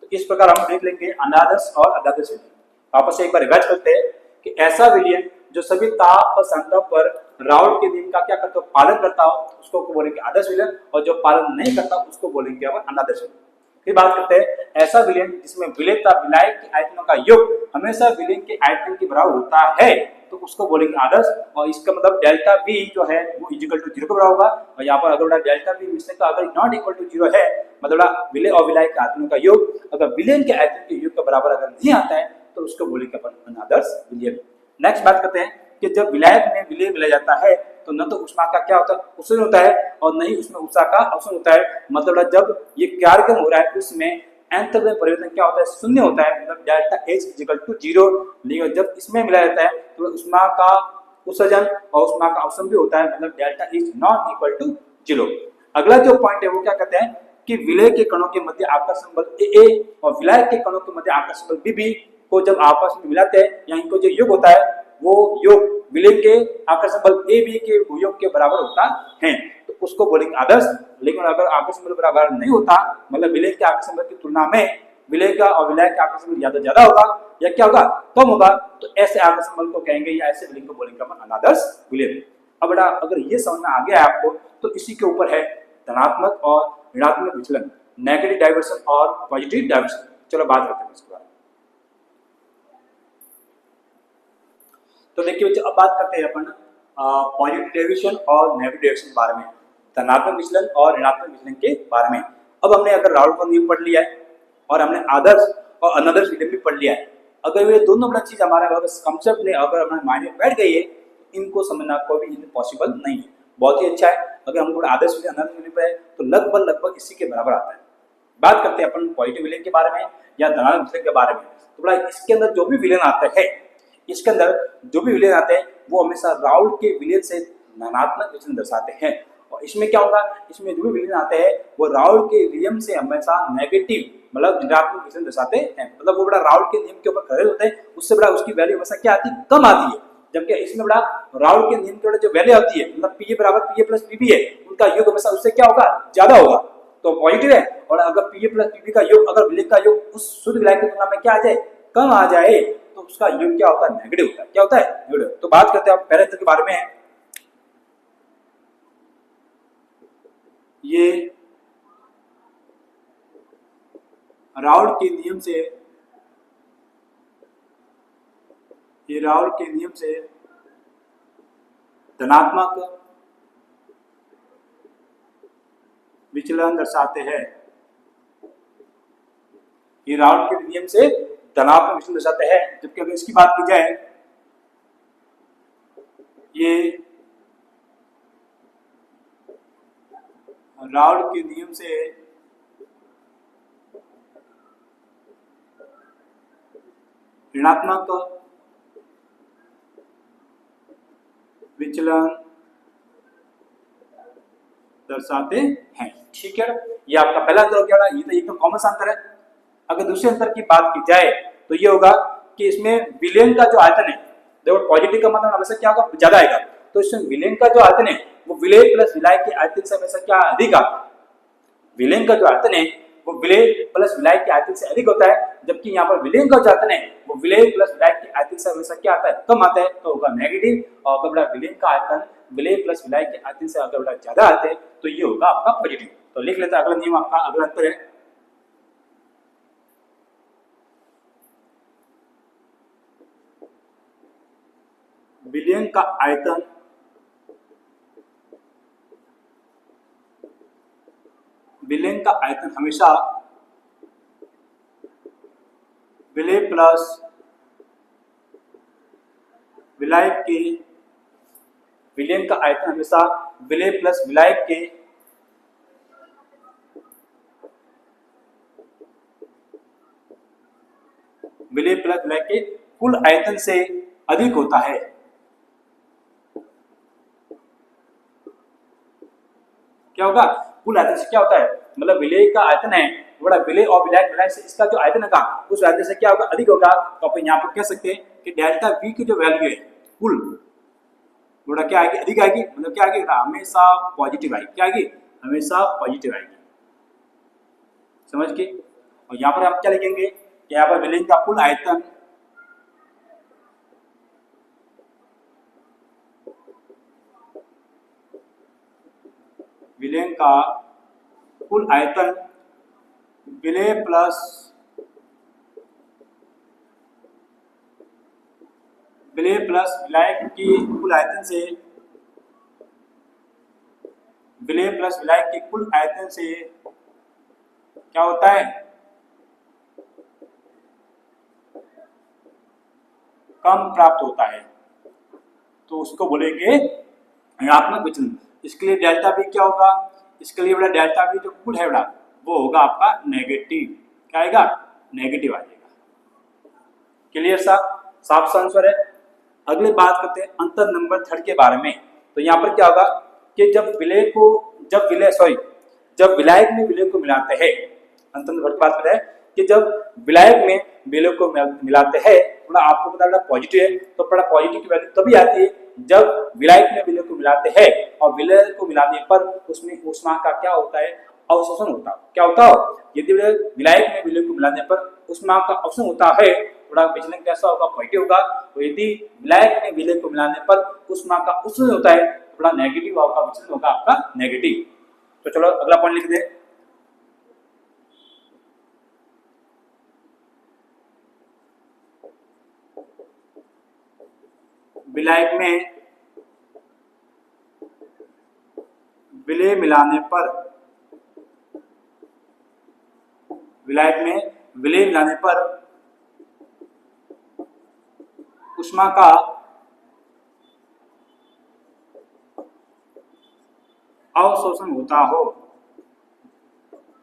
तो इस प्रकार हम देख लेंगे अनादर्श और अनादर्श विलयन। वापस से एक बार रिवाइज करते हैं कि ऐसा विलयन जो सभी ताप और संताप पर राउल्ट के नियम का क्या करता हो, पालन करता हो, उसको बोलेंगे आदर्श विलयन, और जो पालन नहीं करता उसको बोलेंगे अपन अनादर्श विलयन। फिर बात करते हैं ऐसा विलयन जिसमें विलय तथा विलायक के आयतनों का योग हमेशा विलयन के आयतन के बराबर होता है, तो उसको बोलेंगे आदर्श। और इसका मतलब डेल्टा V जो है वो इक्वल टू 0 के बराबर होगा। और यहाँ पर अगर डेल्टा V मिश्रण का अगर नॉट इक्वल टू 0 है, मतलब विलय और विलायक के आयतनों का योग अगर विलयन के आयतन के योग के बराबर अगर नहीं आता है, तो उसको बोलेंगे अपन अनादर्श विलयन। नेक्स्ट बात करते हैं कि जब विलायक में विलय मिलाया जाता है तो न तो उष्मा का क्या होता है, उत्सर्जन होता है, और न ही उसमें ऊर्जा का अवशोषण होता है। मतलब जब ये कार्यक्रम हो रहा है उसमें एंथैल्पी में परिवर्तन क्या होता है, शून्य होता है, मतलब डेल्टा H इक्वल टू 0। लेकिन जब इसमें मिलाया जाता है तो उष्मा का उत्सर्जन और उष्मा का अवशोषण भी होता है, मतलब delta H not equal to 0। अगला जो पॉइंट है वो क्या कहते हैं कि विलय के कणों के मध्य आकर्षण बल AA और विलायक के कणों के मध्य आकर्षण बल BB को जब आपस में मिलाते हैं या इनको जो योग होता है वो योग विलय के आकर्षण बल AB के योग के बराबर होता है, तो उसको बोलेंगे आदर्श। लेकिन अगर आकर्षण बल बराबर नहीं होता, मतलब विलय के आकर्षण बल की तुलना में विलय का और विलायक का आकर्षण बल ज्यादा होगा या क्या होगा, कम होगा, तो ऐसे आकर्षण बल को कहेंगे या ऐसे विलय को बोलेंगे अपन अनादर्श विलय। अब बेटा अगर ये समझ में आ गया आपको तो इसी के ऊपर है धनात्मक और ऋणात्मक विचलन, नेगेटिव डाइवर्सन और पॉजिटिव डाइवर्सन। चलो बात करते हैं इसके बारे में। तो देखिए बच्चों अब बात करते हैं अपन पॉजिटिव डाइवर्सन और नेगेटिव डाइवर्सन के बारे में, धनात्मक विचलन और ऋणात्मक विचलन के बारे में। अब हमने अगर राउल्ट का नियम पढ़ लिया है और हमने आदर्श और अनादर्श विलयन भी पढ़ लिया है। अगर ये दोनों बड़ा चीज हमारे कंसेप्ट में अगर हमारे माइंड में बैठ गई है, इनको समझना कोई भी पॉसिबल नहीं है। बहुत ही अच्छा है, अगर हमको आदर्श विलयन अनादर्श विलयन पे है तो लगभग इसी के बराबर आता है। बात करते हैं अपन पॉजिटिव विलयन के बारे में या धनात्मक विचलन के बारे में। तो बड़ा इसके अंदर जो भी विलयन आता है, इसके अंदर जो भी विलयन आते हैं वो हमेशा राउल्ट के विलयन से धनात्मक विचलन दर्शाते हैं। और इसमें क्या होगा, इसमें जो भी विलयन आते हैं वो राउल्ट के नियम से हमेशा नेगेटिव मतलब ऋणात्मक विचलन दर्शाते हैं। मतलब वो बड़ा राउल्ट के नियम के ऊपर खड़े होते हैं, उससे बड़ा उसकी वैल्यू हमेशा क्या आती है, कम आती है। जबकि इसमें बड़ा राउल्ट के नियम के जो वैल्यू आती है, मतलब पीए बराबर पीए प्लस पीबी है, उनका योग हमेशा उससे क्या होगा, ज्यादा होगा, तो पॉजिटिव है। और अगर पीए प्लस पीबी का योग अगर विलयन का योग उस शुद्ध विलयन की तुलना में क्या आ जाए, कम आ जाए, तो उसका योग क्या होता है, नेगेटिव होता है। क्या होता है, नेगेटिव। तो बात करते हैं आप पहले के बारे में। ये राउल्ट के नियम से, ये राउल्ट के नियम से धनात्मक विचलन दर्शाते हैं। ये राउल्ट के नियम से धनात्मक विचलन दर्शाते हैं। जबकि अगर इसकी बात की जाए, ये राउल्ट के नियम से ऋणात्मक विचलन दर्शाते हैं। ठीक है, ये आपका पहला अंतर हो गया, ये तो एकदम कॉमन अंतर है। अगर दूसरे अंतर की बात की जाए तो ये होगा कि इसमें विलयन का जो आयतन है, देखो पॉजिटिव का मतलब हमेशा क्या होगा, ज्यादा आएगा, तो इसमें विलयन का जो आयतन है वो विलय प्लस विलायक के आयतन से हमेशा क्या अधिक आता है। विलयन का जो आयतन है वो विलय प्लस विलायक के आयतन से अधिक होता है, जबकि यहाँ पर विलयन का जो आयतन है वो विलय प्लस विलायक के आयतन से हमेशा क्या आता है, कम आता है, तो होगा नेगेटिव। और अगर बड़ा विलयन का आयतन विलय प्लस विलायक के आयतन से अगर बड़ा ज्यादा आते हैं तो ये होगा आपका पॉजिटिव। तो लिख लेते हैं अगला नियम, आपका अगला अंतर है विलयन का आयतन हमेशा विलय प्लस विलायक के, विलयन का आयतन हमेशा विलय प्लस विलायक के विलय प्लस विलायक के कुल आयतन से अधिक होता है। क्या होगा, कुल आयतन से क्या होता है, मतलब विलय का आयतन है बड़ा विलय और विलायक मिलाने से इसका जो आयतन है उस आयतन से क्या होगा, अधिक होगा। तो अपन यहाँ पर कह सकते हैं कि डेल्टा V की जो वैल्यू है कुल, थोड़ा क्या आएगी, अधिक आएगी, मतलब क्या आएगी, हमेशा पॉजिटिव आएगी, क्या आएगी, हमेशा पॉजिटिव आएगी, समझ के। और यहाँ पर आप क्या लिखेंगे कि यहाँ पर विलेन का कुल आयतन विलेन का कुल आयतन विलेय प्लस विलायक की कुल आयतन से विलेय प्लस विलायक की कुल आयतन से क्या होता है, कम प्राप्त होता है, तो उसको बोलेंगे ऋणात्मक विचलन। इसके लिए डेल्टा भी क्या होगा, इसके लिए बड़ा डेल्टा भी जो कुल है बड़ा वो होगा आपका नेगेटिव, क्या आएगा, नेगेटिव आ जाएगा। क्लियर सा, साफ आंसर है। अगली बात करते हैं अंतर नंबर 3 के बारे में। तो यहाँ पर क्या होगा कि जब विलायक में विलेय को मिलाते हैं, अंतर नंबर की बात करते हैं कि जब विलायक में विलेय को मिलाते हैं, थोड़ा आपको पता है पॉजिटिव है, तो थोड़ा पॉजिटिव की वैल्यू तभी आती है जब विलायक में विलेय को मिलाते हैं और विलेय को मिलाने पर उसमें ऊष्मा का क्या होता है, अवशोषण होता है। क्या होता है, यदि विलायक में विलेय को मिलाने पर ऊष्मा का अवशोषण होता है, थोड़ा विचलन कैसा होगा, पॉजिटिव होगा। तो यदि विलायक में विलेय को मिलाने पर ऊष्मा का अवशोषण होता है, थोड़ा नेगेटिव होगा, विचलन होगा आपका नेगेटिव। तो चलो अगला पॉइंट लिख दे, विलायक में विलेय मिलाने पर ऊष्मा का अवशोषण होता हो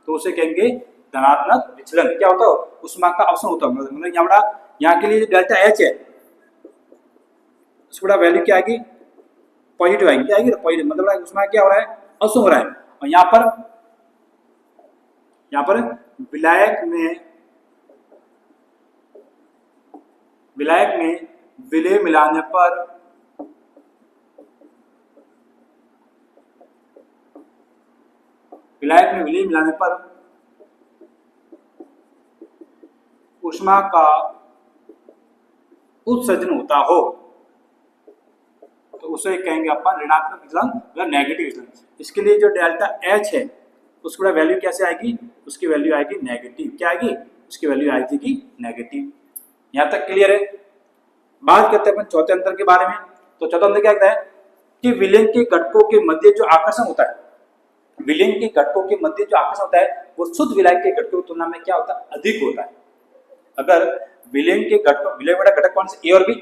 तो उसे कहेंगे धनात्मक विचलन। क्या होता है, ऊष्मा का अवशोषण होता है, मतलब यहाँ के लिए डेल्टा एच है, उसका वैल्यू क्या आएगी, पॉजिटिव आएगी, क्या आएगी, पॉजिटिव, मतलब ऊष्मा क्या हो रहा है, अवशोषण हो रहा है। और यहाँ पर विलायक में विलेय मिलाने पर ऊष्मा का उत्सर्जन होता हो तो उसे कहेंगे अपन ऋणात्मक विचलन या नेगेटिव विचलन। इसके लिए जो डेल्टा एच है उसकी वैल्यू कैसे आएगी, उसकी वैल्यू आएगी नेगेटिव, क्या आएगी, उसकी वैल्यू आएगी नेगेटिव। यहाँ तक क्लियर है। बात करते हैं अपन चौथे अंतर के बारे में। तो चौथा अंतर क्या कहता है कि विलेय के घटकों के मध्य जो आकर्षण होता है, विलेय के घटकों के मध्य जो आकर्षण होता है वो शुद्ध विलायक के घटकों की तुलना में क्या होता है, अधिक होता है। अगर विलेय के घटकों, विलेय वाला घटक कौन से, ए और बी,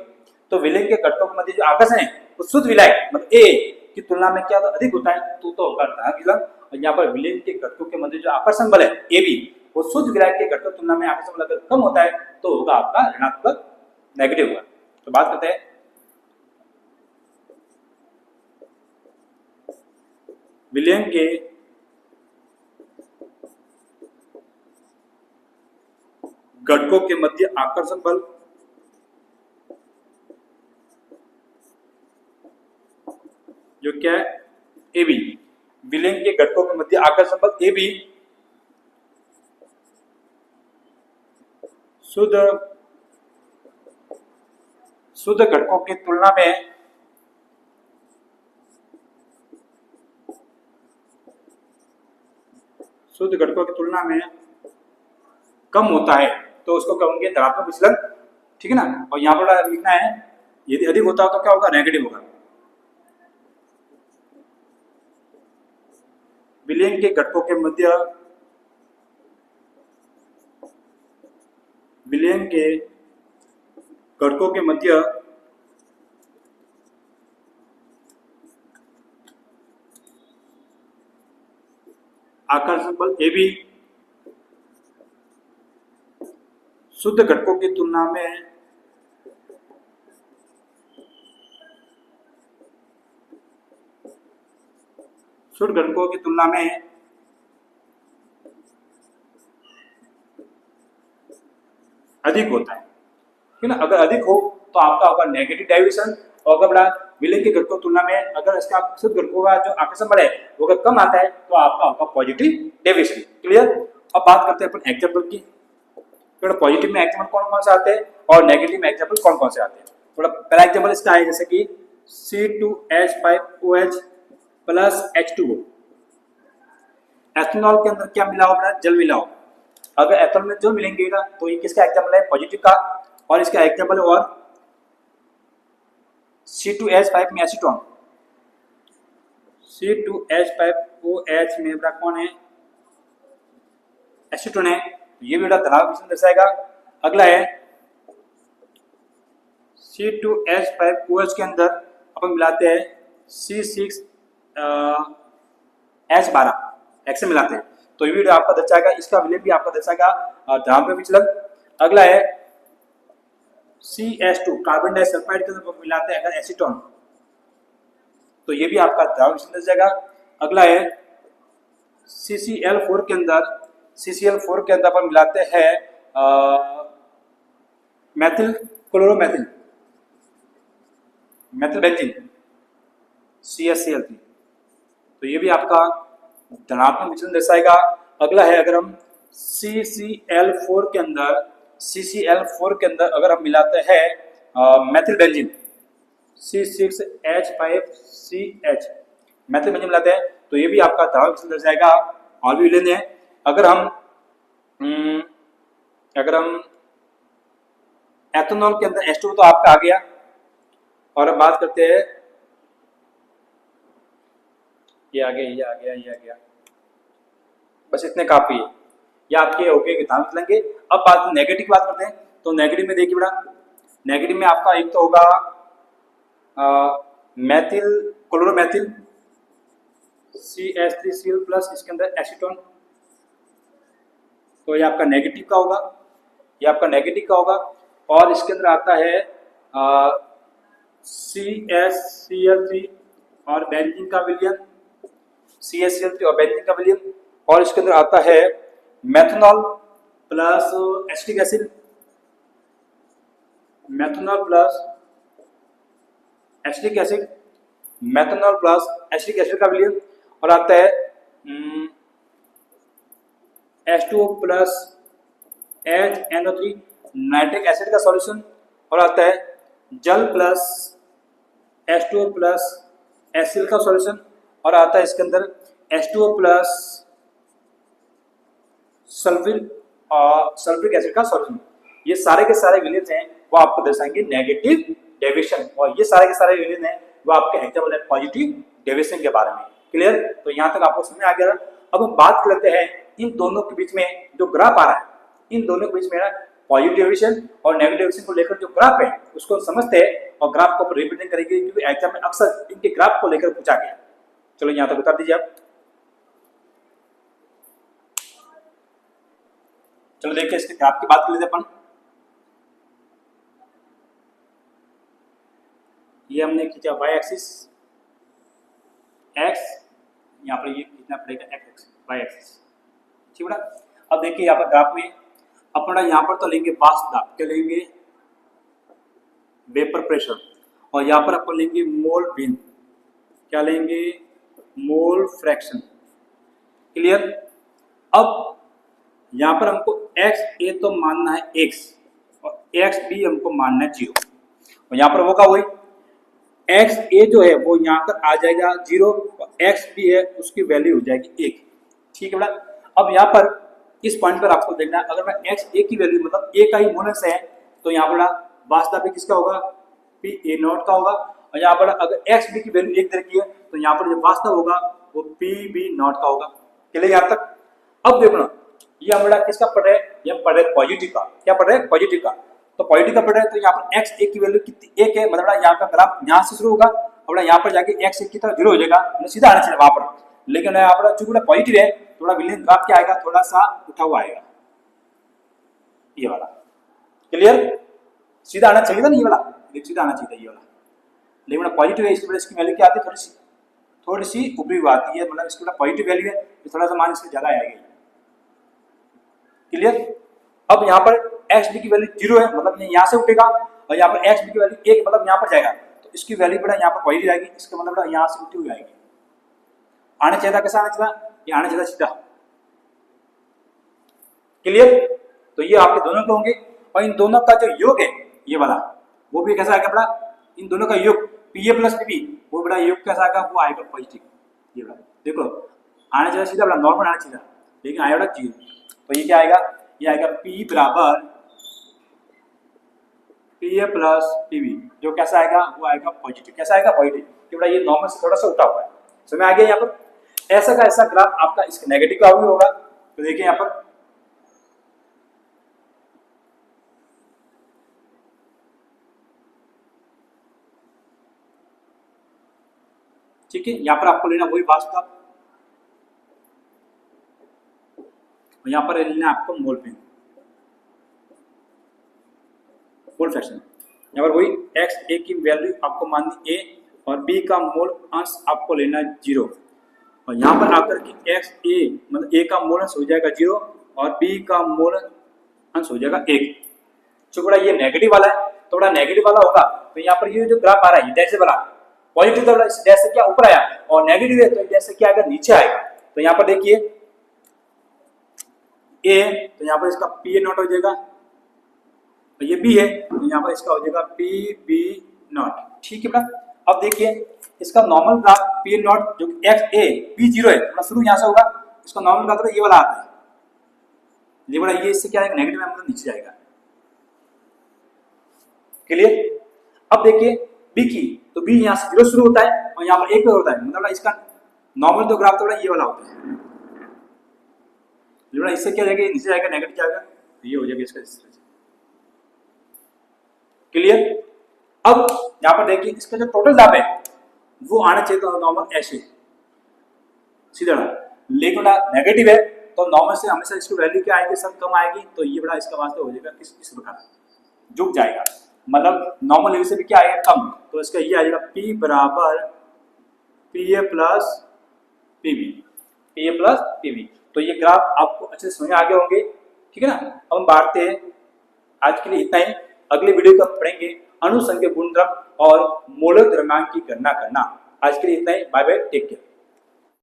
तो विलेय के घटकों के मध्य जो आकर्षण है वो शुद्ध विलायक मतलब ए की तुलना में क्या अधिक होता है, तो होगा धनात्मक विचलन। और यहाँ पर विलेय के घटकों के मध्य जो आकर्षण बल है ए बी, वो शुद्ध विलायक के घटकों की तुलना में आकर्षण बल अगर कम होता है तो होगा आपका ऋणात्मक, नेगेटिव होगा। तो बात करते हैं विलेय के घटकों के मध्य आकर्षण बल जो क्या है, ए बी, विलेय के घटकों के मध्य आकर्षण बल ए बी शुद्ध घटकों की तुलना में कम होता है, तो उसको कहेंगे धनात्मक विचलन, ठीक है ना। और यहाँ पर लिखना है यदि अधिक होता है तो क्या होगा, नेगेटिव होगा। विलेय के घटकों के मध्य आकर्षण बल ए बी शुद्ध घटकों की तुलना में अधिक होता है, ठीक है ना। अगर अधिक हो तो आपका होगा नेगेटिव डाइवर्शन, और अगर विलेन के घटकों की तुलना में अगर इसका शुद्ध घटकों का जो आकर्षण बल है वो अगर कम आता है तो आपका होगा पॉजिटिव डेविएशन। क्लियर। अब बात करते हैं अपन एग्जांपल की। थोड़ा पॉजिटिव में एग्जांपल कौन कौन से आते हैं और नेगेटिव में एग्जांपल कौन कौन से आते हैं। थोड़ा पहला एग्जांपल इसका है जैसे कि C2H5OH प्लस H2O। एथेनॉल के अंदर क्या मिला होगा, जल मिला होगा। अगर एथेनॉल में जल मिलेंगे ना तो ये किसका एग्जांपल है, पॉजिटिव का। और इसका एग्जांपल और C2H5 में एसीटोन, C2H5OH में बेटा कौन है, एसीटोन है। ये भी बेटा धनात्मक विचलन दर्शाएगा। अगला है C2H5OH के अंदर अपन मिलाते हैं C6H12 एक्स से मिलाते हैं तो ये भी आपका दर्शाएगा, इसका विलेन भी आपका दर्शाएगा धनात्मक विचलन। अगला है CH2 कार्बन डाइसल्फाइड के अंदर मिलाते हैं अगर एसीटोन तो ये भी आपका धनात्मक विचलन दर्शाएगा। अगला है CCl4 के अंदर अपन मिलाते हैं मेथिल क्लोरोमेथिल मेथिल बेंजीन CHCl3 तो ये भी आपका धनात्मक विचलन दर्शाएगा। अगला है अगर हम CCl4 के अंदर अगर हम मिलाते हैं methyl benzene C6H5CH methyl benzene मिलाते हैं तो ये भी आपका धनात्मक विचलन दर्शाएगा। और भी विलेन है अगर हम एथेनॉल के अंदर H2 तो आपका आ गया। और अब बात करते हैं ये आ गया बस इतने काफी है, ये आपके ओके के ध्यान लेंगे। अब बात नेगेटिव की बात करते हैं तो नेगेटिव में देखिए बेटा, नेगेटिव में आपका एक तो होगा मेथिल क्लोरोमेथिल CH3Cl प्लस इसके अंदर एसीटोन तो ये आपका नेगेटिव का होगा। और इसके अंदर आता है CHCl3 और बेंजीन का विलयन CHCl3 और बेंजीन का विलयन। और इसके अंदर आता है methanol plus acetic acid methanol plus acetic acid का विलयन। और आता है H2O plus HNO3 nitric acid का सॉल्यूशन। और आता है जल प्लस H2O प्लस एसिल का सॉल्यूशन। और आता है इसके अंदर H2O प्लस सल्फ्यूरिक एसिड का सॉल्यूशन। ये सारे के सारे विलेन हैं वो आपको दर्शाएंगे नेगेटिव डेविएशन। और ये सारे के सारे विलेन हैं वो आपके एग्जाम्पल है पॉजिटिव डेविएशन के बारे में। क्लियर। तो यहाँ तक आपको समझ आ गया। अब हम बात कर लेते हैं इन दोनों के बीच में जो ग्राफ आ रहा है, इन दोनों के बीच में पॉजिटिव डेविएशन और नेगेटिव डेविएशन को लेकर जो ग्राफ है उसको समझते हैं और ग्राफ को रिप्रेजेंट करेंगे क्योंकि एग्जाम में अक्सर इनके ग्राफ को लेकर पूछा गया। चलो यहाँ तक बता दीजिए आप। चलो देखिए इसके ग्राफ की बात कर लेते अपन। ये हमने खींचा वाई एक्सिस एक्स, यहाँ पर ये कितना पड़ेगा एक्स वाई एक्सिस, ठीक है। अब देखिए यहाँ पर ग्राफ में अपना यहाँ पर तो लेंगे वाष्प दाब, क्या लेंगे वेपर प्रेशर। और यहाँ पर अपन लेंगे मोल बिन, क्या लेंगे मोल फ्रैक्शन। क्लियर। अब यहाँ पर हमको एक्स ए तो मानना है एक्स और एक्स बी हमको मानना है 0। और यहाँ पर वो का वही एक्स ए जो है वो यहाँ पर आ जाएगा 0 और एक्स बी है उसकी वैल्यू हो जाएगी 1, ठीक है बेटा। अब यहाँ पर इस पॉइंट पर आपको देखना है अगर मैं एक्स ए की वैल्यू मतलब ए का ही मोलस है तो यहाँ पर वास्तव में किसका होगा पी ए नॉट का होगा। और यहाँ पर अगर एक्स बी की वैल्यू 1 तरह की है तो यहाँ पर जो वास्तव होगा वो पी बी नॉट का होगा। चलिए यहाँ तक। अब देखना ये हमारा किसका पढ़ रहा है, ये पढ़ रहे पॉजिटिव का। क्या पढ़ रहे हैं पॉजिटिव का। तो पॉजिटिव का पढ़ रहे हैं तो यहाँ पर एक्स ए की वैल्यू कितनी 1 है, मतलब यहाँ का ग्राफ यहाँ से शुरू होगा और यहाँ पर जाके एक्स ए की तरफ 0 हो जाएगा, मतलब सीधा आना चाहिए वहां पर। लेकिन यहाँ पर चूंकि पॉजिटिव है थोड़ा विलेन ग्राफ क्या आएगा थोड़ा सा उठा हुआ आएगा ये वाला। क्लियर। सीधा आना चाहिए था ना ये वाला, सीधा आना चाहिए था ये वाला, लेकिन पॉजिटिव है इसकी वजह इसकी वैल्यू क्या आती है थोड़ी सी ऊपरी हुई आती है, मतलब इसकी पॉजिटिव वैल्यू है तो थोड़ा सा मान इससे ज्यादा आएगी। क्लियर। अब यहाँ पर एक्स बी की वैल्यू 0 है मतलब ये यहाँ से उठेगा और यहाँ पर एक्स बी की वैल्यू 1 मतलब यहाँ पर जाएगा तो इसकी वैल्यू बड़ा यहाँ पर पॉजिटिव आएगी, इसका मतलब बड़ा यहाँ से उल्टी हुई आएगी। आना चाहिए था, कैसा आना चाहिए था, ये आना चाहिए सीधा। क्लियर? तो ये आपके दोनों के होंगे, और इन दोनों का जो योग है ये वाला, वो भी कैसा आएगा बड़ा, इन दोनों का योग पी ए प्लस पी, वो बड़ा योग कैसा आएगा, वो आएगा पॉजिटिव। ये बड़ा देखो आना चाहिए सीधा, बड़ा नॉर्मल आना चाहिए, लेकिन आया बड़ा 0। तो ये क्या आएगा, ये आएगा P बराबर P A plus P B, जो कैसा आएगा, वो आएगा पॉजिटिव। कैसा आएगा, पॉजिटिव, कि बड़ा ये नॉर्मल से थोड़ा सा उठा हुआ है। समझ आ गया यहाँ पर? ऐसा का ऐसा ग्राफ आपका इसका नेगेटिव का भी होगा। तो देखिए यहाँ पर ठीक है, यहाँ पर आपको लेना वही वास्तव, और यहाँ पर लेना आपको मोल पे, मोल फ्रैक्शन। यहाँ पर वही एक्स ए की वैल्यू आपको माननी ए, और बी का मोल अंश आपको लेना 0, और यहाँ पर आकर के एक्स ए मतलब ए का मोल अंश हो जाएगा 0, और बी का मोल अंश हो जाएगा 1। जो बड़ा ये नेगेटिव वाला है, तो बड़ा नेगेटिव वाला होगा, तो यहाँ पर ये जो ग्राफ आ रहा है डैश से बड़ा, पॉजिटिव तो इस डैश से क्या ऊपर आया, और नेगेटिव है तो डैश से क्या आएगा, नीचे आएगा। तो यहाँ पर देखिए ए, तो यहाँ पर इसका पी ए नॉट हो जाएगा, तो ये बी है तो यहाँ पर इसका हो जाएगा पी बी नॉट। ठीक है बेटा, अब देखिए इसका normal graph P A not जो एक्स ए बी 0 है, तो शुरू यहाँ से होगा, इसका नॉर्मल ग्राफ तो ये वाला आता है, ये बड़ा ये इससे क्या आएगा, नेगेटिव है मतलब नीचे जाएगा। क्लियर? अब देखिए बी की, तो बी यहाँ से 0 शुरू होता है और यहाँ पर 1 पे होता है, मतलब इसका नॉर्मल तो ग्राफ थोड़ा ये वाला होता है, इससे क्या जाएगा, नीचे जाएगा, नेगेटिव जाएगा, तो ये हो जाएगा इसका इस तरह से। क्लियर? अब यहाँ पर देखिए इसका जो टोटल दाब है वो आना चाहिए तो नॉर्मल ऐसे सीधा, लेकिन नेगेटिव है तो नॉर्मल से हमेशा इसकी वैल्यू क्या आएगी, सब कम आएगी, तो ये बड़ा इसका वास्ते हो जाएगा इस प्रकार झुक जाएगा, मतलब नॉर्मल लेवल से भी क्या आएगा, कम। तो इसका ये आ जाएगा P बराबर P A plus P B, P A plus P B. तो ये ग्राफ आपको अच्छे से समझ आ गए होंगे। ठीक है ना? अब हम बांटते हैं, आज के लिए इतना ही। अगले वीडियो को हम पढ़ेंगे अनुसंख्यक गुणधर्म और मोलक द्रव्यमान की गणना करना। आज के लिए इतना ही, बाय बाय, टेक केयर।